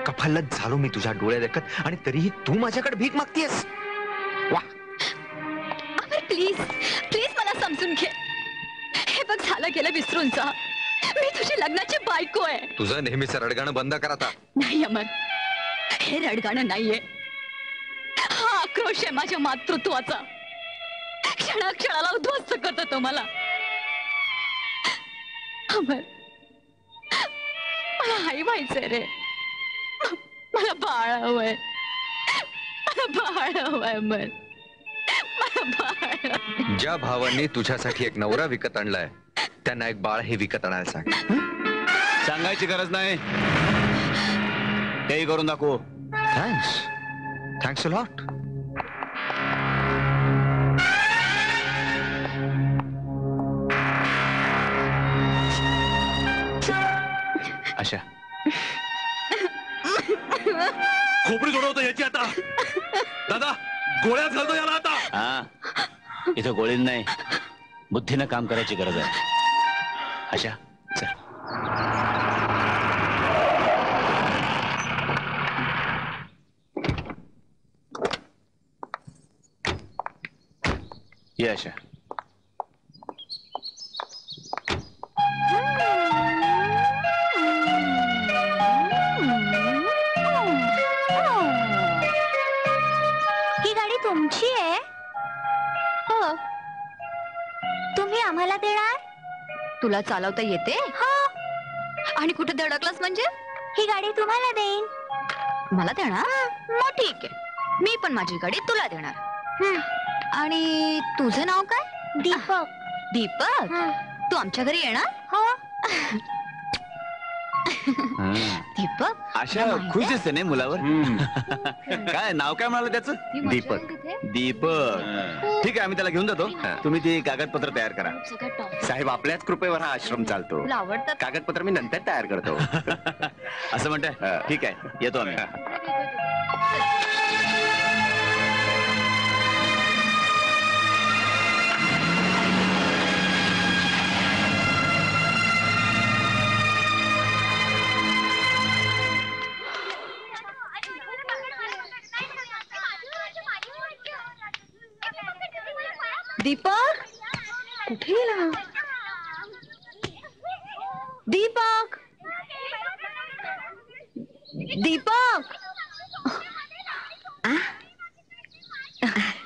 Speaker 17: कफल्लत झालो मी तुझ्या डोळ्या देखत आणि तरीही तू माझ्याकडे भीक मागतेस. वा.
Speaker 6: अमर प्लीज प्लीज मला समजून घे. हे बघ झालं गेलं विसरून जा. मी तुझी लग्नाची बायको आहे.
Speaker 17: तुझं नेहमीच रडगाणं बंद कर आता.
Speaker 6: नाही अमर, हे रडगाणं नाहीये. हा आक्रोश आहे माझ्या मातृत्वाचा. क्षणाक्षणाला उद्ध्वस्त करतो तो मला. अमर, मला आई व्हायचंय रे. मला बाळ हवंय. मला बाळ हवंय अमर. मला बाळ.
Speaker 17: ज्या भावांनी तुझ्यासाठी एक नवरा विकत आणलाय त्यांना एक बाळ हे विकत आणायला सांग.
Speaker 10: सांगायची गरज नाही, तेही करून दाखवू.
Speaker 4: Thanks a lot.
Speaker 10: आशा,
Speaker 7: खोपडी जोडवतो याची आता. दादा गोळ्याच घालतो याला आता.
Speaker 10: हा, इथं गोळीन नाही, बुद्धीनं काम करायची गरज आहे. आशा चल. ये आशा.
Speaker 16: ही गाडी तुमची आहे?
Speaker 6: हो.
Speaker 16: तुम्ही आम्हाला देणार?
Speaker 6: तुला चालवता येते?
Speaker 16: हो.
Speaker 6: आणि कुठे धडकलास म्हणजे?
Speaker 16: ही गाडी तुम्हाला देईन.
Speaker 6: मला देणार? मग ठीक आहे, मी पण माझी गाडी तुला देणार. आणि तुझं नाव काय?
Speaker 16: दीपक.
Speaker 6: दीपक, तू आमच्या घरी येणार?
Speaker 16: हो.
Speaker 6: दीपक,
Speaker 10: आशा खुश दिसते नाही मुलावर. काय नाव काय म्हणाल त्याचं? दीपक. दीपक, ठीक आहे, आम्ही त्याला घेऊन जातो. तुम्ही ती कागदपत्र तयार करा.
Speaker 13: साहेब, आपल्याच कृपेवर हा आश्रम चालतो.
Speaker 6: तुला आवडतात?
Speaker 13: कागदपत्र मी नंतर तयार करतो.
Speaker 10: असं म्हणताय? ठीक आहे, येतो आम्ही.
Speaker 3: दीपक कुठे गेला? दीपक, दीपक.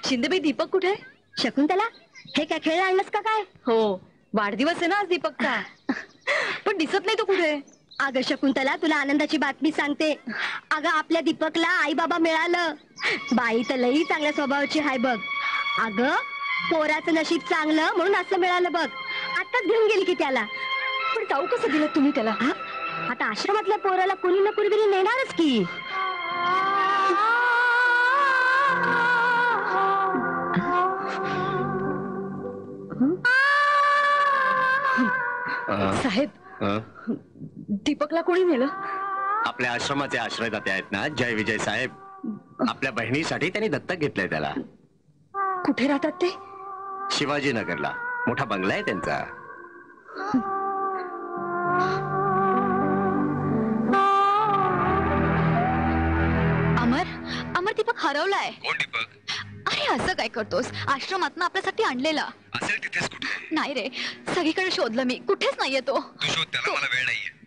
Speaker 3: शिंदेबाई, दीपक कुठे?
Speaker 16: शकुंतला, हे काय खेळ आणलंस का काय?
Speaker 3: हो, वाढदिवस आहे ना आज दीपकचा. पण दिसत नाही तो कुठे.
Speaker 16: अगं शकुंतला, तुला आनंदाची बातमी सांगते. अगं आपल्या दीपकला आई बाबा मिळालं. बाई तर लई चांगल्या स्वभावाची हाय बघ. अगं पोराचं नशीब चांगलं म्हणून असं मिळालं बघ. आताच घेऊन गेली की त्याला.
Speaker 3: पण जाऊ कसं दिलं तुम्ही त्याला?
Speaker 16: आता आश्रमातल्या पोराला कोणी ना कोणीतरी नेणारच की.
Speaker 3: साहेब, दीपकला कोणी नेलं?
Speaker 13: आपल्या आश्रमाचे आश्रयदाते आहेत ना जय विजय साहेब, आपल्या बहिणीसाठी त्यांनी दत्तक घेतलंय त्याला.
Speaker 3: कुठे राहतात ते?
Speaker 13: शिवाजीनगरला. मोठा बंगला आहे त्यांचा.
Speaker 6: अमर, अमर दीपक हरवलाय.
Speaker 17: कोण दीपक?
Speaker 6: अरे असं काय करतोस? आश्रमातनं आपल्यासाठी आणलेला.
Speaker 17: असेल तिथेच कुठे.
Speaker 6: नाही रे, सगळीकडे शोधलं मी, कुठेच नाहीये तो.
Speaker 17: तू शोध त्याला, मला वेळ नाहीये.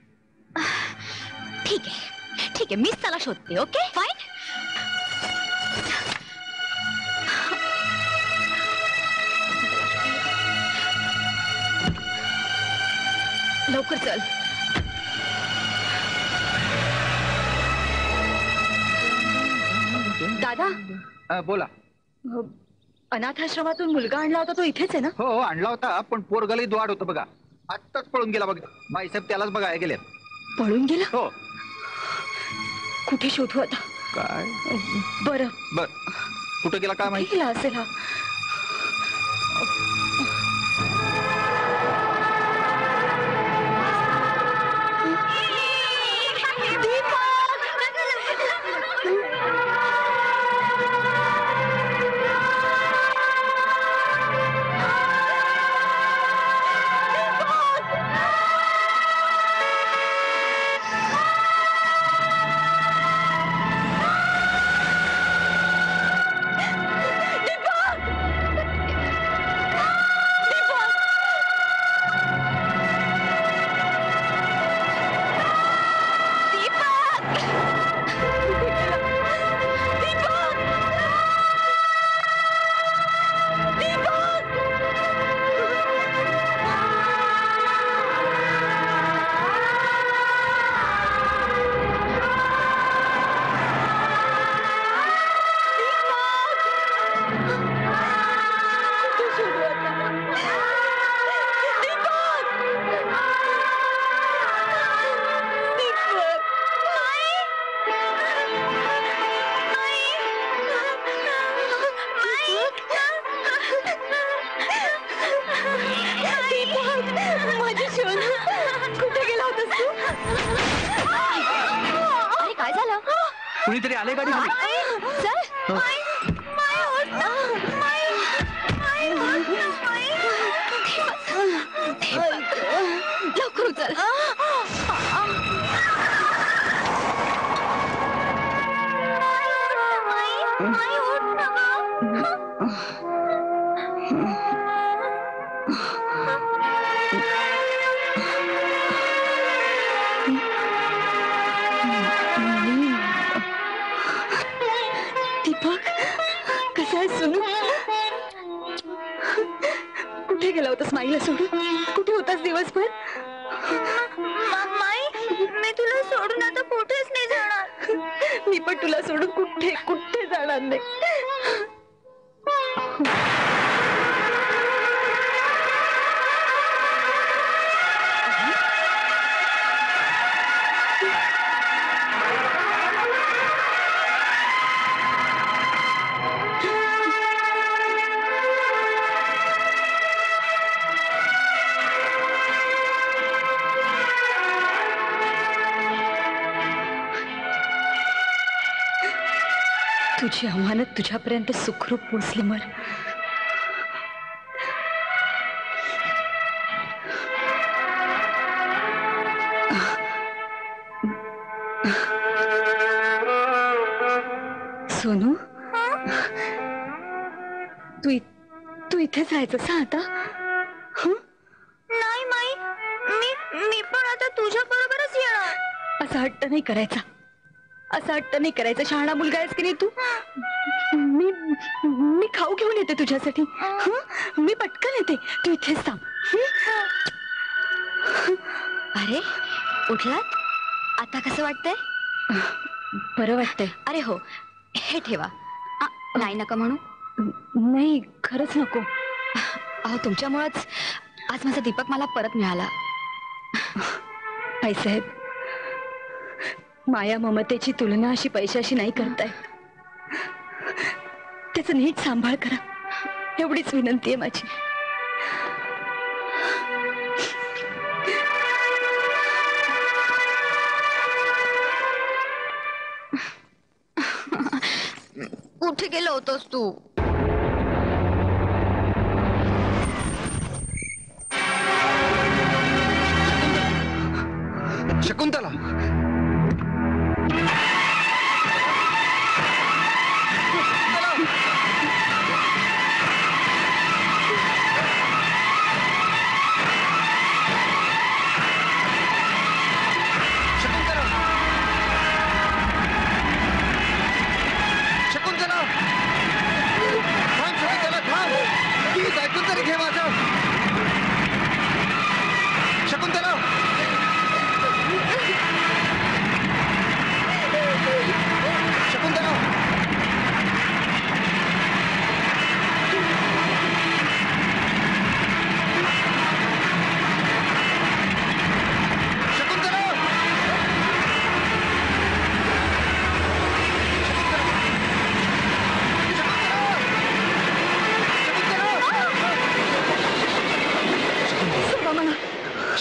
Speaker 6: ठीक आहे, ठीक आहे, मीच त्याला शोधते. Okay fine. लवकर चल.
Speaker 3: दादा,
Speaker 4: बोला.
Speaker 3: अनाथ आश्रमातून मुलगा आणला होता तो इथेच आहे ना?
Speaker 4: हो, आणला होता, पण पोरगलही द्वाड होतं बघा. आत्ताच पळून गेला बघ. बाईसाहेब त्यालाच बघायला गेले.
Speaker 3: पळून गेला?
Speaker 4: हो.
Speaker 3: कुठे शोधू आता?
Speaker 4: काय
Speaker 3: बरं
Speaker 4: बर, कुठं गेला काय माहिती?
Speaker 3: गेला असेल हा. होतस तू?
Speaker 6: अरे काय झालं?
Speaker 14: कुणीतरी आले गाडी
Speaker 6: चल लवकर उचल.
Speaker 3: दीपक कसं आहे सोनू? कुठे गेला होतास माईला सोडून? कुठे होतास दिवसभर?
Speaker 6: मी तुला सोडून आता कुठेच नाही जाणार.
Speaker 3: मी पण तुला सोडून कुठे कुठे जाणार नाही. तुझी अमानत तुझ्यापर्यंत सुखरूप पोचली मर. सोनू तू इथेच राहायचंस ना आता?
Speaker 6: नाही माई, मी पण आता तुझ्या बरोबरच येणार.
Speaker 3: असा हट्ट नाही करायचा. असा हट्ट नाही करायचा. शहाणा मुलगा आहेस की नाही तू? मी खाऊ घेऊन येते तुझ्यासाठी. मी पटकन येते. तू इथेच थांब.
Speaker 6: अरे उठलात? आता कसं वाटतंय?
Speaker 3: बरं वाटतंय.
Speaker 6: अरे हो, हे ठेवा. नाही नका म्हणू.
Speaker 3: नाही खरंच नको.
Speaker 6: अहो तुमच्यामुळेच आज माझा दीपक मला परत मिळाला.
Speaker 3: साहेब, माया ममतेची तुलना अशी पैशाशी नाही करताय. त्याचा नीट सांभाळ करा एवढीच विनंती आहे माझी.
Speaker 6: कुठे गेलो होतोस तू?
Speaker 17: शकुंतला,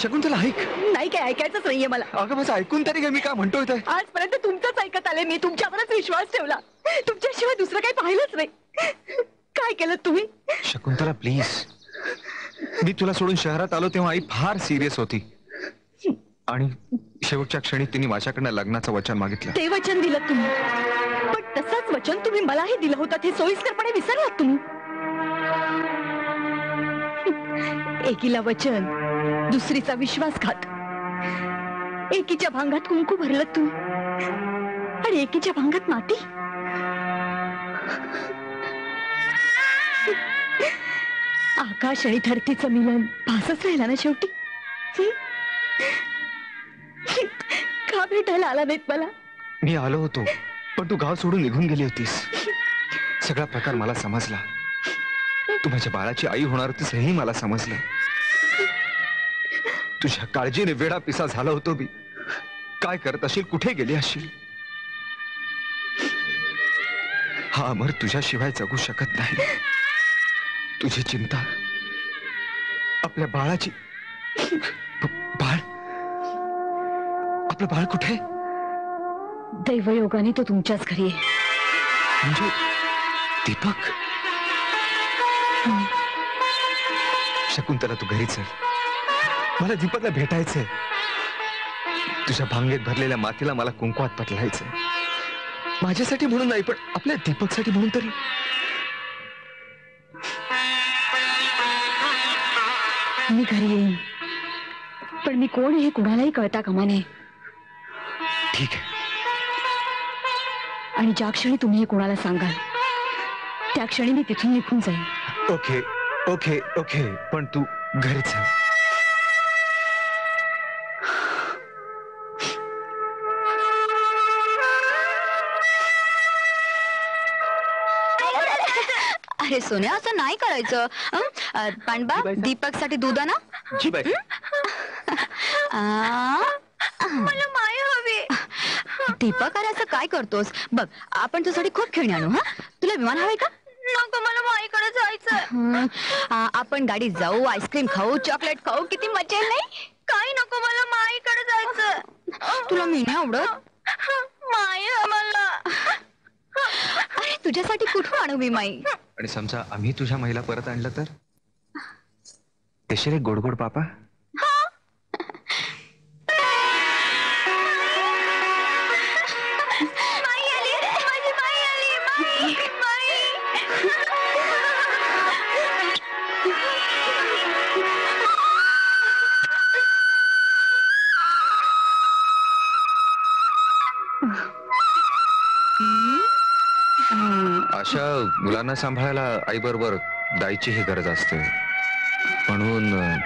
Speaker 17: शकुंतला ऐक.
Speaker 3: नाही काय ऐकायचंच नाहीये मला.
Speaker 17: अगं माझं ऐकून तरी घे, मी काय म्हणतोय ते.
Speaker 3: आजपर्यंत तुमचंच ऐकत आले मी. तुमच्यावरच विश्वास ठेवला. तुमच्याशिवाय दुसरं काही पाहिलंच नाही. काय केलं तुम्ही?
Speaker 17: शकुंतला प्लीज, मी तुला सोडून शहरात आलो तेव्हा आई फार सिरियस होती आणि शेवटच्या क्षणी तिने माझ्याकडनं लग्नाचं वचन मागितलं.
Speaker 3: ते वचन दिलं तुम्ही, पण तसंच वचन तुम्ही मलाही दिलं होतं. हे सोयीस्करपणे विसरलात तुम्ही. एकीला वचन, दुसरीचा विश्वासघात. एकीच्या भांगात कुंकू भरलं तू आणि एकीच्या भांगात माती. आकाश आणि धरतीचं मिलन भासच राहिला ना शेवटी. का भेटायला आला नाहीत मला?
Speaker 17: मी आलो होतो पण तू गाव सोडून निघून गेली होतीस. सगळा प्रकार मला समजला. तू माझ्या बाळाची आई होणार होतीस हेही मला समजलं. तुझ्या काळजीने वेडा पिसा झाला होतो मी. काय करत असेल, कुठे गेली असेल. हा अमर तुझ्याशिवाय जगू शकत नाही. तुझी चिंता आपल्या बाळाची. बाळ आपलं बाळ कुठे?
Speaker 3: दैवयोगाने तो तुमच्याच घरी आहे.
Speaker 17: म्हणजे दीपक? शकुंतला तू घरी चल, मला दीपकला भेटायचंय. तुझ्या भांगेत भरलेल्या मातीला मला कुंकवात पटलायचंय. माझ्यासाठी म्हणून नाही, पण आपल्या दीपकसाठी म्हणून तरी.
Speaker 3: मी घरी येईन, पण मी कोण हे कुणालाही कळता कामा नये.
Speaker 17: ठीक आहे.
Speaker 3: आणि ज्या क्षणी तुम्ही हे कुणाला सांगाल त्या क्षणी मी तिथून निघून जाईन.
Speaker 17: ओके ओके ओके, पण तू घरी चल.
Speaker 6: अरे सोन्या, असं नाही करायचं. पांडबा, दीपक साठी दूध ना.
Speaker 10: जी बाई.
Speaker 6: मला माय हवी. दीपक, अरे असं काय करतोस? बघ, आपण तुझ्यासाठी खूप खेळणी आणू. हा, तुला विमान हवंय का? नको, मला माईकडे जायचं. आपण गाडीत जाऊ, आईस्क्रीम खाऊ, चॉकलेट खाऊ, किती मजा येईल नाही? काही नको, मला माईकडे जायचं. तुला मी नाही आवडत? माई मला. अरे तुझ्यासाठी कुठून आणू मी माई?
Speaker 17: आणि समजा आम्ही तुझ्या महिला परत आणलं तर देशील एक गोड गोड पापा? अशा मुलांना सांभाळायला आई बरोबर दाईचीही गरज असते, म्हणून.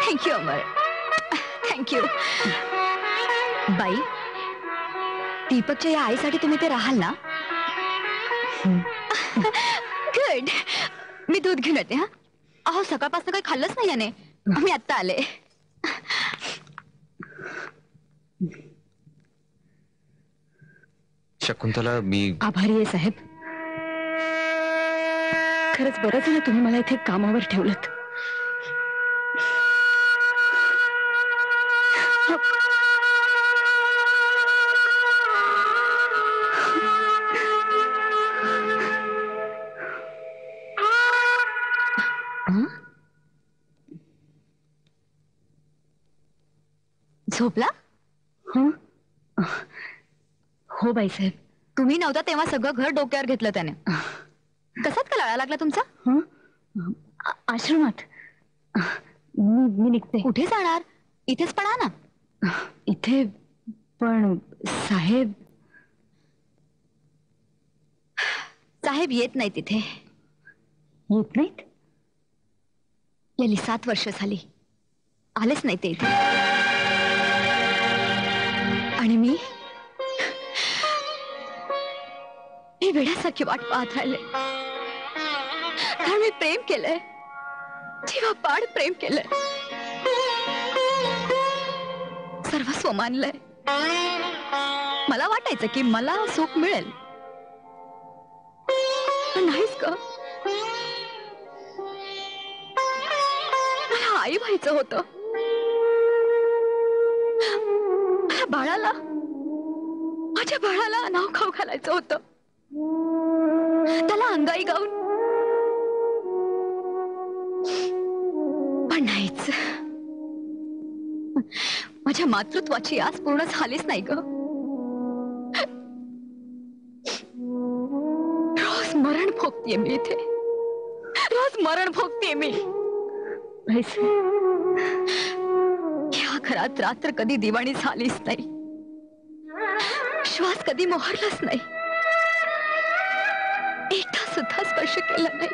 Speaker 6: थँक्यू अमर, थँक्यू. बाई, दीपकच्या या आईसाठी तुम्ही ते राहाल ना? गुड. मी दूध घेऊन येते. हा, अहो सकाळपासून काही खाल्लंच नाही याने. मी आत्ता आले.
Speaker 17: शकुंतला, मी
Speaker 3: आभारी आहे साहेब. खरंच बरं झालं तुम्ही मला इथे कामावर ठेवलत.
Speaker 6: झोपला?
Speaker 3: हो बाईसाहेब.
Speaker 6: तुम्ही नव्हता तेव्हा सगळं घर डोक्यावर घेतलं त्याने. कसात का लळा लागला तुमचा?
Speaker 3: आश्रमात. मी निघते.
Speaker 6: कुठे जाणार? इथेच पडा ना.
Speaker 3: इथे पण साहेब.
Speaker 6: साहेब येत नाही तिथे.
Speaker 3: येत नाहीत?
Speaker 6: गेली 7 वर्ष झाली आलेच नाही ते इथे. आणि मी वेड्यासारखी वाट पाहत राहिले. कारण मी प्रेम केलंय, जीवापाड प्रेम केलंय, सर्वस्व मानलंय. मला वाटायचं की मला सुख मिळेल, पण नाहीच ग. मला आई व्हायचं होतं. माझ्या बाळाला नाव खाऊ घालायचं होतं, त्याला अंगाई गाऊन. पण नाहीच. माझ्या मातृत्वाची आस पूर्ण झालीच नाही ग. रोज मरण भोगतीये मी इथे, रोज मरण भोगतीये मी. या घरात रात्र कधी दिवाणी झालीच नाही, श्वास कधी मोहरलाच नाही, एकदा सुद्धा स्पर्श केला नाही.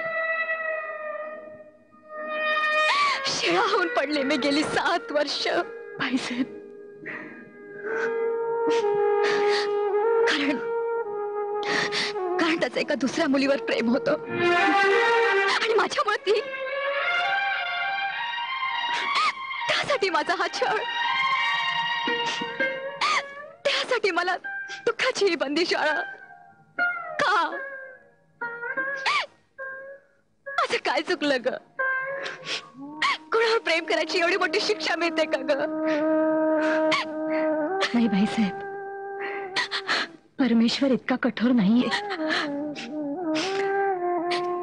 Speaker 6: शिळा होऊन पडले मी गेली 7 वर्ष.
Speaker 3: बाईसाहेब,
Speaker 6: कारण त्याचं एका दुसऱ्या मुलीवर प्रेम होतं आणि माझ्यामुळे ती. त्यासाठी माझा हा छळ, त्यासाठी मला दुःखाची ही बंदीशाळा. का? असं काय चुकलं ग? कोणावर प्रेम करायची एवढी मोठी शिक्षा मिळते का ग?
Speaker 3: नाही बाईसाहेब, परमेश्वर इतका कठोर नाहीये.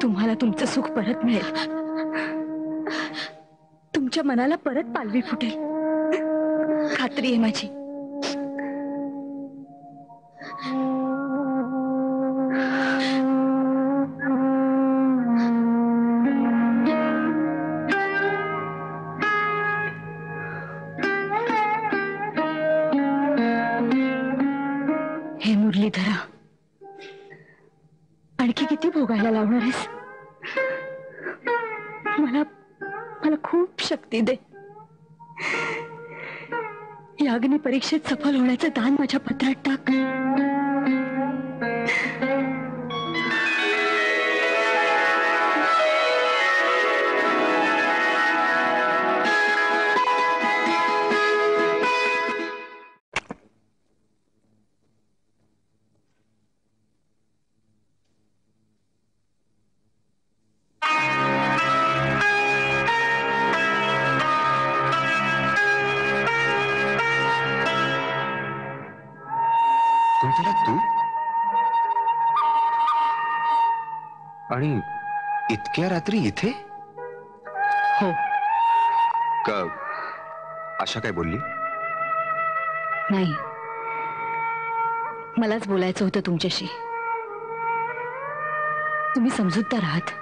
Speaker 3: तुम्हाला तुमचं सुख परत मिळेल. तुमच्या मनाला परत पालवी फुटेल, खात्री आहे माझी. हे मुरलीधरा, आणखी किती भोगायला लावणार आहेस? मला मला खूप शक्ती दे. या अग्नी परीक्षेत सफल होण्याचं दान माझ्या पत्रात टाक.
Speaker 11: तू आणि इतक्या रात्री इथे?
Speaker 3: हो.
Speaker 11: का आशा काय बोलली?
Speaker 3: नाही, मलाच बोलायचं होतं तुमच्याशी. तुम्ही समजूतदार आहात.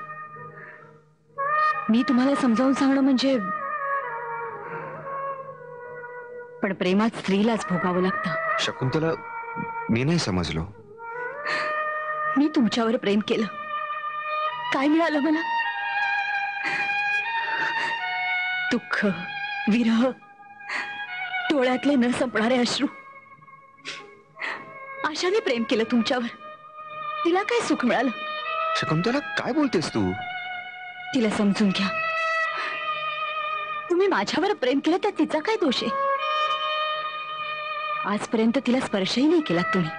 Speaker 3: मी तुम्हाला समजावून सांगणं म्हणजे, पण प्रेमात स्त्रीलाच भोगावं लागतं.
Speaker 11: शकुंतला, मी नाही समजलो.
Speaker 3: मी तुमच्यावर प्रेम केलं, काय मिळालं मला? दुःख, विरह, डोळ्यातले न संपणारे अश्रू. आशाने प्रेम केलं तुमच्यावर, तिला काय सुख मिळालं?
Speaker 11: शकुंतला, काय बोलतेस तू?
Speaker 3: तिला समजून घ्या. तुम्ही माझ्यावर प्रेम केलं तर तिचा काय दोष आहे? आजपर्यंत तिला स्पर्शही नाही केला तुम्ही.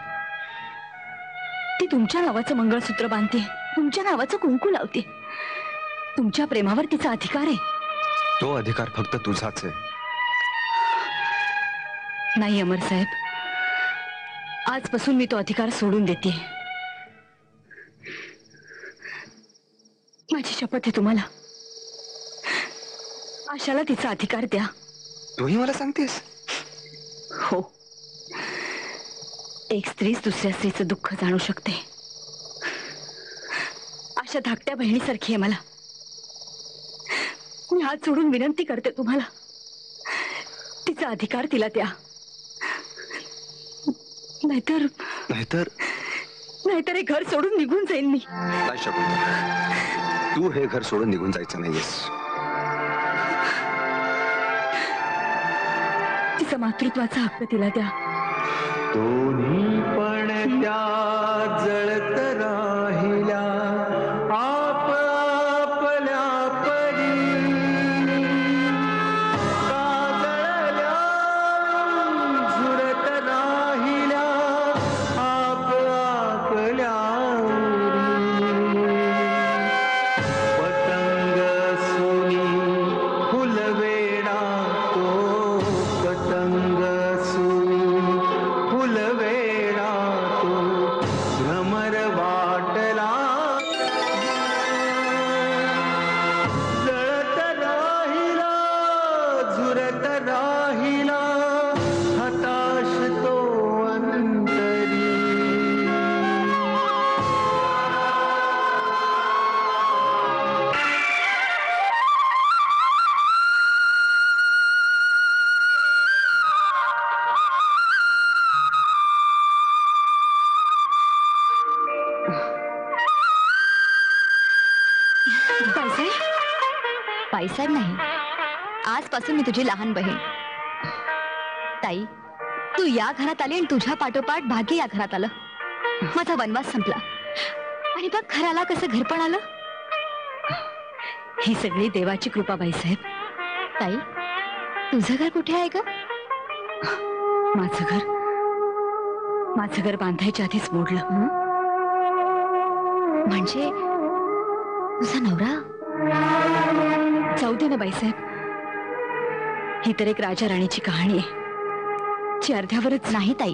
Speaker 3: ती तुमच्या नावाचं मंगळसूत्र बांधते, तुमच्या नावाचं कुंकू लावते. तुमच्या प्रेमावर तिचा अधिकार आहे.
Speaker 11: तो अधिकार फक्त तुझाच आहे.
Speaker 3: नाही अमर साहेब, आजपासून मी तो अधिकार सोडून देते. माझी शपथ आहे तुम्हाला. आशाला तिचा अधिकार द्या.
Speaker 11: तूही मला सांगतेस?
Speaker 3: हो. एक स्त्रीच दुसऱ्या स्त्रीचं दुःख जाणू शकते. आशा धाकट्या बहिणीसारखी आहे मला. मी हात जोडून विनंती करते तुम्हाला, तिचा अधिकार तिला द्या. नाहीतर नाहीतर हे घर सोडून निघून जाईन मी.
Speaker 11: नाही शकुंतला, तू हे घर सोडून निघून जायचं नाहीयेस.
Speaker 3: तिचा मातृत्वाचा हक्क तिला द्या.
Speaker 18: दोन्ही पण त्या जळत राहिल्या आप आपल्या परी, काजळल्या झुरत राहिल्या आप आपल्या पतंग सोनी फुलवेडा तो पतंग सोनी फुलवेडा तो भ्रमर वाटला जळत राहिला झुरत राहिला हताश तो अंतरी.
Speaker 6: बाईसाहेब नाही, आजपासून मी तुझी लहान बहीण. ताई, तू या घरात आली आणि तुझ्या पाठोपाठ भाग्य या घरात आलं. माझा वनवास संपला आणि बघ घराला कसं घर पण आलं.
Speaker 3: ही सगळी देवाची कृपा बाईसाहेब.
Speaker 6: ताई, तुझं घर कुठे आहे ग?
Speaker 3: माझं घर बांधायच्या आधीच मोडलं.
Speaker 6: म्हणजे तुझा नवरा?
Speaker 3: जाऊ दे ना बाईसाहेब, ही तर एक राजा राणीची कहाणी आहे जी अर्ध्यावरच
Speaker 6: नाही ताई,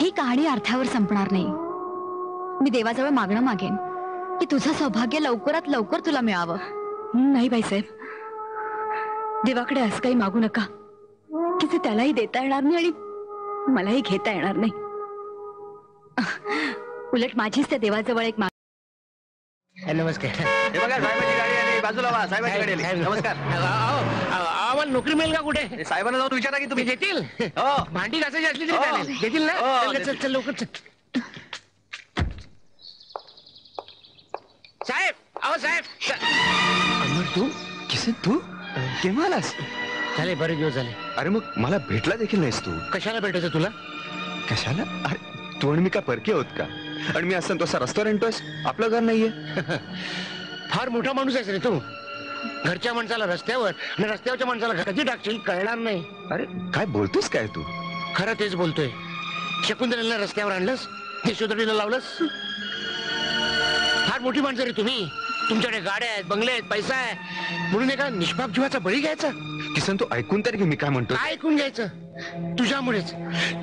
Speaker 6: ही कहाणी अर्थावर संपणार नाही. मी देवाजवळ मागणं मागेन की तुझं सौभाग्य लवकरात लवकर तुला मिळावं.
Speaker 3: नाही बाईसाहेब, देवाकडे असं काही मागू नका की ते त्यालाही देता येणार नाही आणि मलाही घेता येणार नाही. उलट माझीच त्या देवाजवळ एक
Speaker 2: नमस्कार.
Speaker 13: हे बघा साहेबांची गाडी आली, बाजूला वा. साहेबांची गाडी आली. नमस्कार.
Speaker 2: आम्हाला नोकरी मिळेल का कुठे?
Speaker 13: साहेबांना जाऊन विचारा की तुम्ही
Speaker 2: देतील.
Speaker 13: हो.
Speaker 2: भांडी घासायची असली तरी चालेल. देतील ना? चल, चल, चल, लवकर चल. साहेब, अहो साहेब.
Speaker 17: अमर, तू किसन, तू केव्हा आलास?
Speaker 2: झाले बरेच दिवस झाले.
Speaker 17: अरे मग मला भेटला देखील नाहीस तू.
Speaker 2: कशाला भेटायचं तुला?
Speaker 17: कशाला? अरे तू आणि मी का परके होत का? आणि मी असं तसा रेस्टॉरंट आपलं घर नाहीये.
Speaker 2: फार मोठा माणूस आहेस रे तू. घरच्या माणसाला रस्त्यावर आणि रस्त्यावरच्या माणसाला कधी टाकशील कळणार नाही.
Speaker 17: अरे काय बोलतोस काय तू?
Speaker 2: खरं तेच बोलतोय. शकुंतलेला रस्त्यावर आणलंस, यशोधरीला लावलंस. फार मोठी माणसं रे तुम्ही. तुमच्याकडे गाड्या आहेत, बंगले आहेत, पैसा आहे, म्हणून एका निष्पाप जीवाचा बळी घ्यायचा.
Speaker 17: किसन तू ऐकून तरी घे मी काय म्हणतो.
Speaker 2: काय ऐकून घ्यायचं?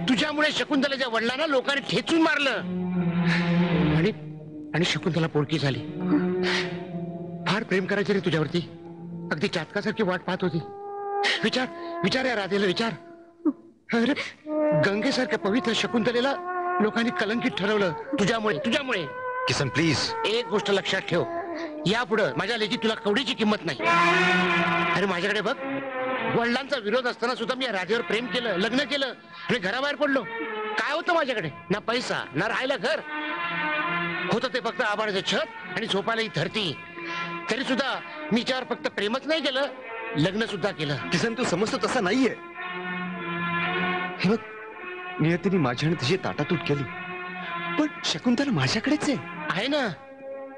Speaker 2: तुझ्यामुळे शकुंतलेच्या वडिलांना लोकांनी ठेचून मारलं आणि शकुंतला पोळकी झाली. फार प्रेम करायचे रे तुझ्यावरती. अगदी चातकासारखी वाट पाहत होती. विचार या राधेला विचार. अरे गंगेसारख्या पवित्र शकुंतलेला लोकांनी कलंकित ठरवलं तुझ्यामुळे.
Speaker 17: किसन प्लीज
Speaker 2: एक गोष्ट लक्षात ठेव, यापुढं माझ्या लेकी तुला कवडीची किंमत नाही. अरे माझ्याकडे बघ, वडिलांचा विरोध असताना सुद्धा मी या राधेवर प्रेम केलं, लग्न केलं आणि घराबाहेर पडलो. काय होतं माझ्याकडे? ना पैसा, ना राहायला घर होतं. ते फक्त आभाळाचं छत आणि झोपायला ही धरती. तरी सुद्धा मी याच्यावर फक्त प्रेमच नाही केलं, लग्न सुद्धा केलं.
Speaker 17: किसन तू समजतो तसा नाहीये. हे बघ, नियतीने माझी आणि तिची ताटातूट केली, पण शकुंतला माझ्याकडेच
Speaker 2: आहे ना.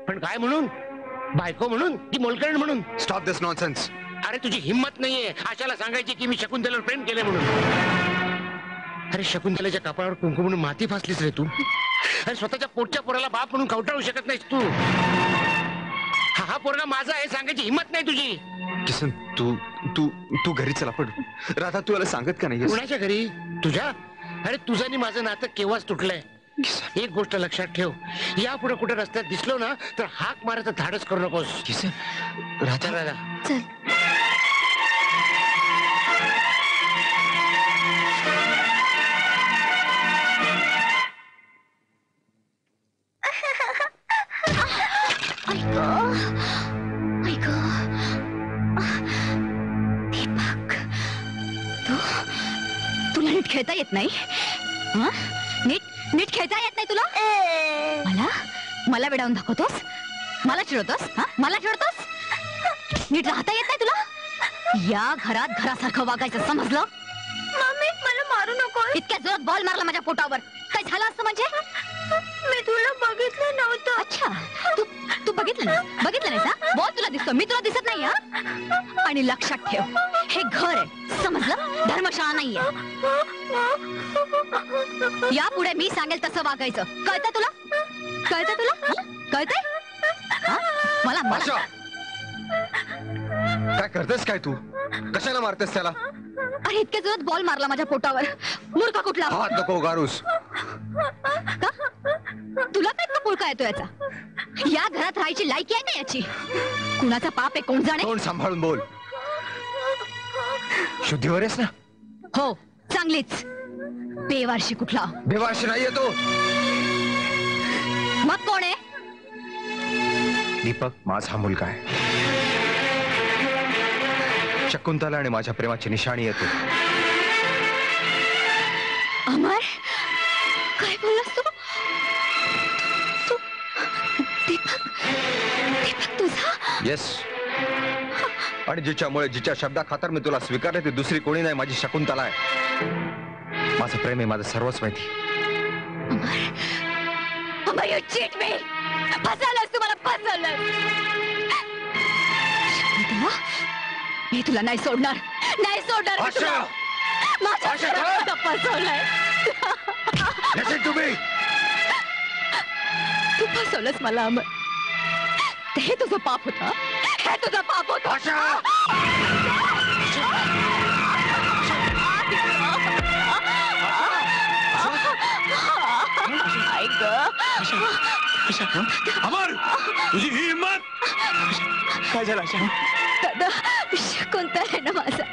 Speaker 2: पण काय म्हणून? बायको म्हणून की मोलकरण म्हणून?
Speaker 17: स्टॉप दिस नॉनसेन्स.
Speaker 2: अरे तुझी हिंमत नाहीये आशाला सांगायची की मी शकुंतलेवर प्रेम केले म्हणून. अरे शकुंतलेच्या कपाळावर कुंकू म्हणून माती फासलीस रे तू. अरे स्वतःच्या पोटच्या पोराला बाप म्हणून कवटाळू शकत नाहीस तू. हा पोरगा माझा आहे सांगायची हिंमत नाही तुझी.
Speaker 17: किसन तू तू तू घरी चला. पण राधा तू याला सांगत का नाही?
Speaker 2: कुणाच्या घरी? तुझ्या? अरे तुझं आणि माझं नातं केव्हाच तुटलंय. एक गोष्ट लक्षात ठेव, यापुढे कुठे रस्त्यात दिसलो ना तर हाक मारायचं धाडस करू नकोस.
Speaker 17: किसन राधा
Speaker 6: चल. दीपक, तुला नीट खेळता येत नाही? नीट खेळता येत नाही तुला? मला वेडावून दाखवतोस? मला चिडवतोस? मला चिडवतोस? नीट राहता येत नाही तुला? या घरात घरासारखं वागायचं, समजलं? मम्मी मला मारू नको. इतक्या जोरात बॉल मारला माझ्या पोटावर. काय झालं असतं म्हणजे? मी तुला बघितलं नव्हतं. अच्छा, तू बघितलं नाही का? बोल तुला दिसतो, मी तुला दिसत नाही. आणि लक्षात ठेव, हे घर आहे, समजलं? धर्मशाळा नाहीये. यापुढे मी सांगेल तसं वागायचं. कळतंय तुला? कळतंय? मला
Speaker 17: काय करतेस काय तू? कशाला मारतेस त्याला?
Speaker 6: अरे इतक्या जोरात बॉल मारला माझ्या पोटावर. मूर्ख कुठला?
Speaker 17: हात नको गारूस.
Speaker 6: तुला काय इतका पुळका येतो याचा? या घरात राहायची लायकी आहे ना याची? कुणाचा पाप आहे कोण जाणे?
Speaker 17: तोंड सांभाळून बोल. शुद्धीवर आहेस ना?
Speaker 6: हो, चांगलीच. बेवारशी कुठला?
Speaker 17: बेवारशी नाहीये तो.
Speaker 6: मग कोण आहे?
Speaker 17: दीपक माझा मुलगा आहे. शकुंतला आणि माझ्या प्रेमाची निशाणी येतो.
Speaker 6: अमर, काय बोललास तू? दीपक तुझा?
Speaker 17: येस. आणि जिच्या शब्दाखातर मी तुला स्वीकारले ती दुसरी कोणी नाही, माझी शकुंतला आहे. माझं प्रेम आहे, माझं सर्वच माहिती.
Speaker 6: अमर, you cheat me. फसवलंस तू मला, फसवलंस. शकुंतला, मी तुला नाही सोडणार. माझ्या फसवलंय. तू फसवलंस मला अमर. हे तुझं पाप होतं.
Speaker 5: अमर, तुझी ही हिंमत?
Speaker 10: काय झालं आशा?
Speaker 6: दादा कोणता आहे ना माझा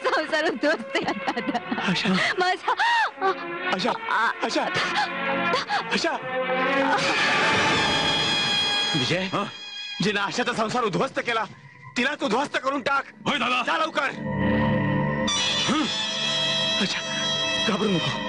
Speaker 6: संसार उद्ध्वस्त आहे दादा. माझा
Speaker 10: आशा आशा आशा विजय, जिने आशाचा संसार उद्ध्वस्त केला तिलाच उद्ध्वस्त करून टाक.
Speaker 5: होय दादा.
Speaker 10: जा लवकर. आशा घाबरू नको.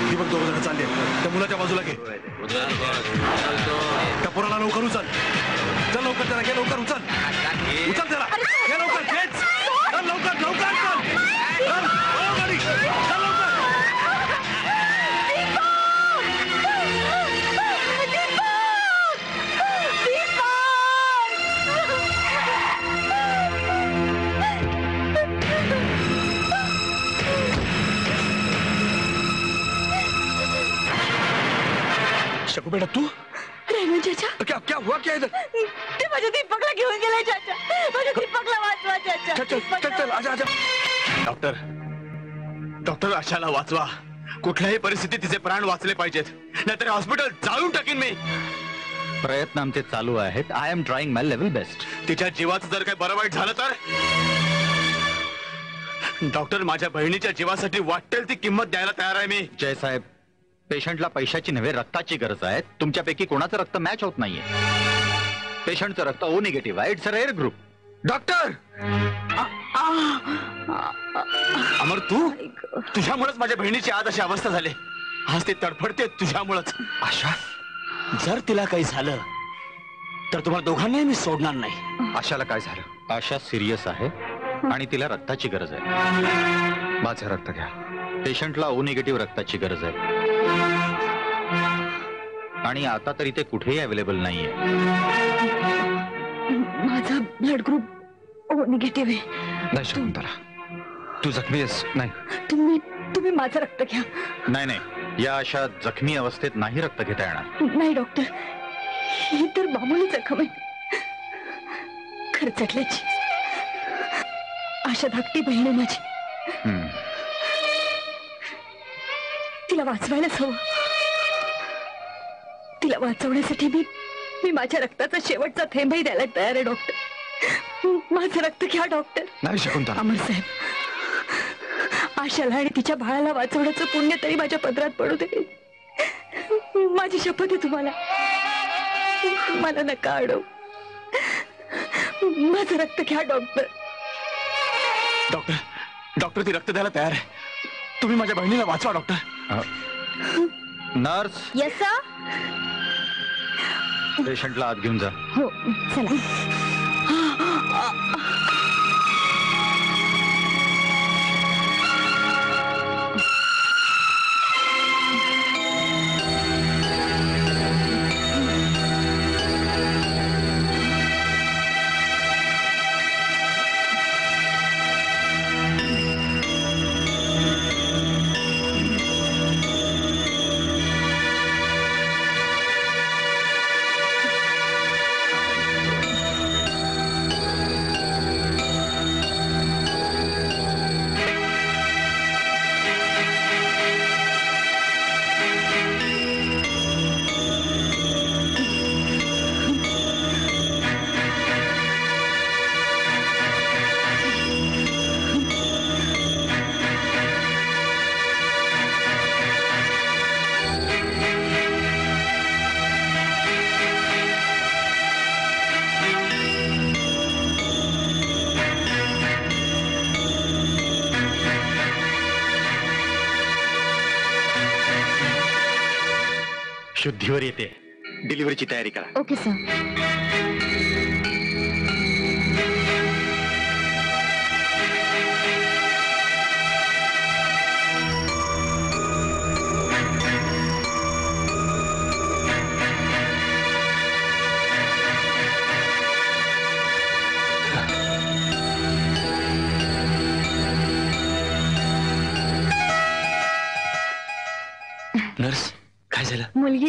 Speaker 7: दीपक, दोघ जण चालले. त्या मुलाच्या बाजूला घे. त्या पोराला लवकर उचल. चल लवकर, त्याला घे लवकर. उचल त्याला. घे लवकर. खेच. चल लवकर लवकर. चल गाडी. चल लवकर.
Speaker 5: शकू बेटा, तू
Speaker 3: रेणू चाचा,
Speaker 5: क्या क्या हुआ? क्या इधर?
Speaker 3: ते माझ्या दीपकला घेऊन गेलाय चाचा. माझ्या दीपकला वाचवा चाचा.
Speaker 5: चल चल चल, आजा आजा.
Speaker 10: डॉक्टर, डॉक्टर आशाला वाचवा. कुठल्याही परिस्थितीत तिचे प्राण वाचले पाहिजेत, नाहीतर हॉस्पिटल जाळून टाकीन मी.
Speaker 11: प्रयत्न आमचे चालू आहेत. I am trying my level best.
Speaker 10: तिच्या जीवाचं जर काही बरं वाईट झालं तर? डॉक्टर, माझ्या बहिणीच्या जीवासाठी वाटेल ती किंमत द्यायला तयार आहे मी.
Speaker 11: जय साहेब, पेशंटला पैशाची नव्हे रक्ताची गरज आहे. तुमच्यापैकी कोणाचं रक्त मॅच होत नाहीये. पेशंटचं रक्त ओ निगेटिव्ह आहे. It's a rare group.
Speaker 10: Doctor, Amar, तुझ्यामुळेच माझ्या बहिणीची आज अशी अवस्था झाली. आज ती तडफडते तुझ्यामुळेच.
Speaker 11: आशा,
Speaker 10: जर तिला काही झालं तर तुम्हाला दोघांनाही मी सोडणार नाही.
Speaker 11: आशाला काय झालं? आशा सिरियस आहे आणि तिला रक्ताची गरज आहे. माझं रक्त घ्या. पेशंटला ओ निगेटिव्ह रक्ताची गरज आहे आणि आता तरी ते कुठेही अवेलेबल नाहीये.
Speaker 3: माझा ब्लड ग्रुप ओ निगेटिव्ह आहे.
Speaker 11: नाही शकुंतला, तू जखमी आहेस. नाही,
Speaker 3: तुम्ही माझं रक्त घ्या.
Speaker 11: नाही नाही, या अशा जखमी अवस्थेत नाही रक्त घेता येणार.
Speaker 3: नाही डॉक्टर, ही तर मामूली जखम आहे. खरचटल्याची. आशा धाकटी बहीण आहे माझी. तिला वाचवायलाच हवं. तिला वाचवण्यासाठी मी माझ्या रक्ताचा शेवटचा थेंबही द्यायला तयार आहे डॉक्टर. माझं रक्त घ्या डॉक्टर.
Speaker 11: नाही शकुंतला.
Speaker 3: अमर साहेब, आशाला आणि तिच्या बाळाला वाचवण्याचं पुण्य तरी माझ्या पदरात पडू दे. माझी शपथ आहे तुम्हाला. मला नका अडव. माझं रक्त घ्या डॉक्टर.
Speaker 10: डॉक्टर, डॉक्टर, ती रक्त द्यायला तयार आहे. तुम्ही माझ्या बहिणीला वाचवा डॉक्टर.
Speaker 11: नर्स.
Speaker 3: Yes sir.
Speaker 11: पेशंटला आत घेऊन जा.
Speaker 3: हो चला.
Speaker 10: शुद्धीवर येते. डिलिव्हरीची तयारी करा.
Speaker 3: Okay sir.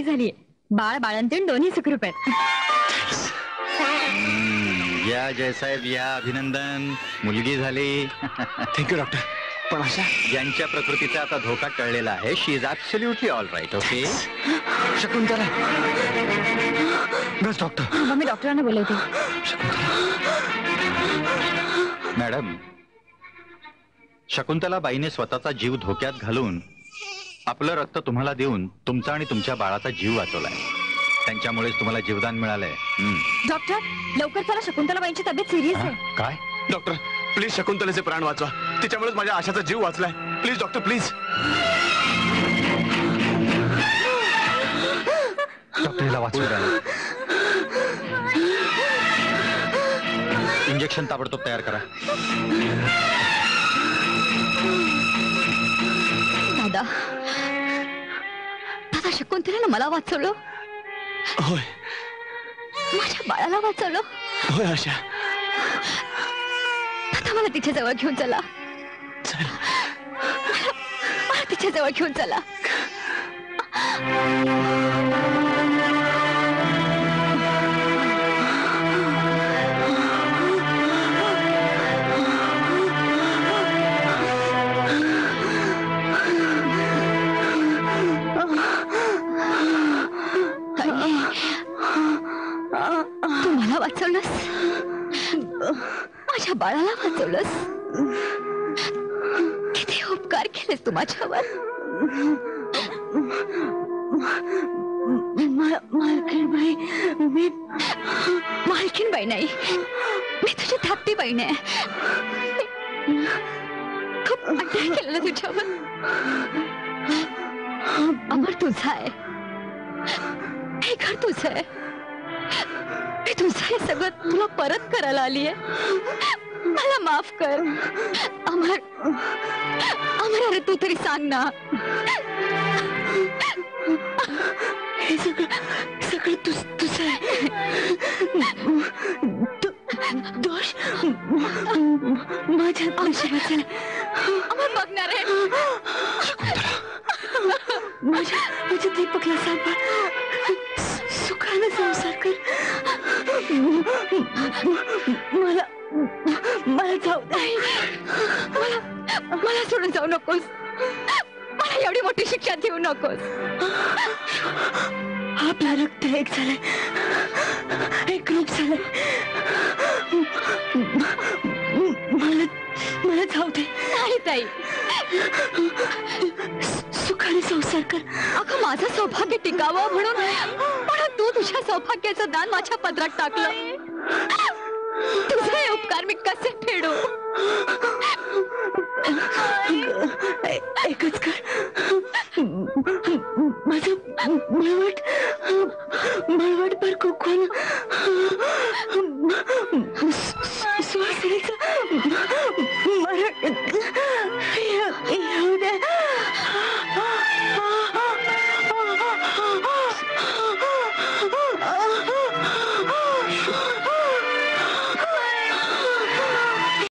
Speaker 6: मोठी झालीये. बाळ बाळंतीण दोन्ही सुखरूप आहेत.
Speaker 19: या जयसाहेब या, अभिनंदन, मुलगी झाली.
Speaker 10: Thank you doctor. पण अशा
Speaker 19: ज्यांच्या प्रकृतीचा आता धोका टळलेला आहे, she is absolutely all right. Okay
Speaker 17: Shakuntala. बस डॉक्टर.
Speaker 6: मी डॉक्टरांना बोलवते.
Speaker 19: मॅडम, शकुंतला बाईने स्वतःचा जीव धोक्यात घालून आपलं रक्त तुम्हाला देऊन तुमचा आणि तुमच्या बाळाचा जीव वाचवलाय. त्यांच्यामुळेच तुम्हाला जीवदान मिळालंय.
Speaker 6: डॉक्टर लवकर चला, शकुंतलाबाईंची तब्येत सिरियस आहे.
Speaker 10: काय डॉक्टर, प्लीज शकुंतलेचे प्राण वाचवा. तिच्यामुळेच माझ्या आशाचा जीव वाचलाय. Please doctor, please.
Speaker 17: डॉक्टर हिला वाचवा.
Speaker 19: इंजेक्शन ताबडतोब तयार करा.
Speaker 6: दादा, दादा शकुंतलेनं मला वाचवलं.
Speaker 10: होय.
Speaker 6: माझ्या बाळाला वाचवलं.
Speaker 10: होय आशा.
Speaker 6: दादा मला तिच्या जवळ घेऊन चला. मला तिच्या जवळ घेऊन चला. तू मला वाचवलंस, माझ्या बाळाला वाचवलंस. किती उपकार केलेस तू माझ्यावर. मालकीनबाई, मी मालकीनबाई नाही, मी तुझी धाकटी बहीण आहे. खूप अन्याय केलेला तुझ्यावर. अमर तुझा आहे, हे घर तुझं आहे. मी तुझं हे सगळं तुला परत करायला आली आहे. मला माफ कर अमर. अमर, अरे तू तरी सांग ना. हे सगळं तुझं आहे. दोष माझ्या नशिबाचा. अमर बघणार आहे. माझ्या दीपकला सांभाळ. सुखाने संसार कर. मला जाऊ दे. मला सोडून जाऊ नकोस. मला एवढी मोठी शिक्षा देऊ नकोस. आपला रक्त एक झालंय, एक रूप झालंय. मला जाऊ दे. नाही ताई, सुखाने संसार कर. अगं माझं सौभाग्य टिकावं म्हणून तू तुझ्या सौभाग्याचं दान माझ्या पदरात टाकलं. तुझे उपकार मी कसे फेडू. एकच कर. माझं मळवट पर कुकून सुवासिनीचं मरण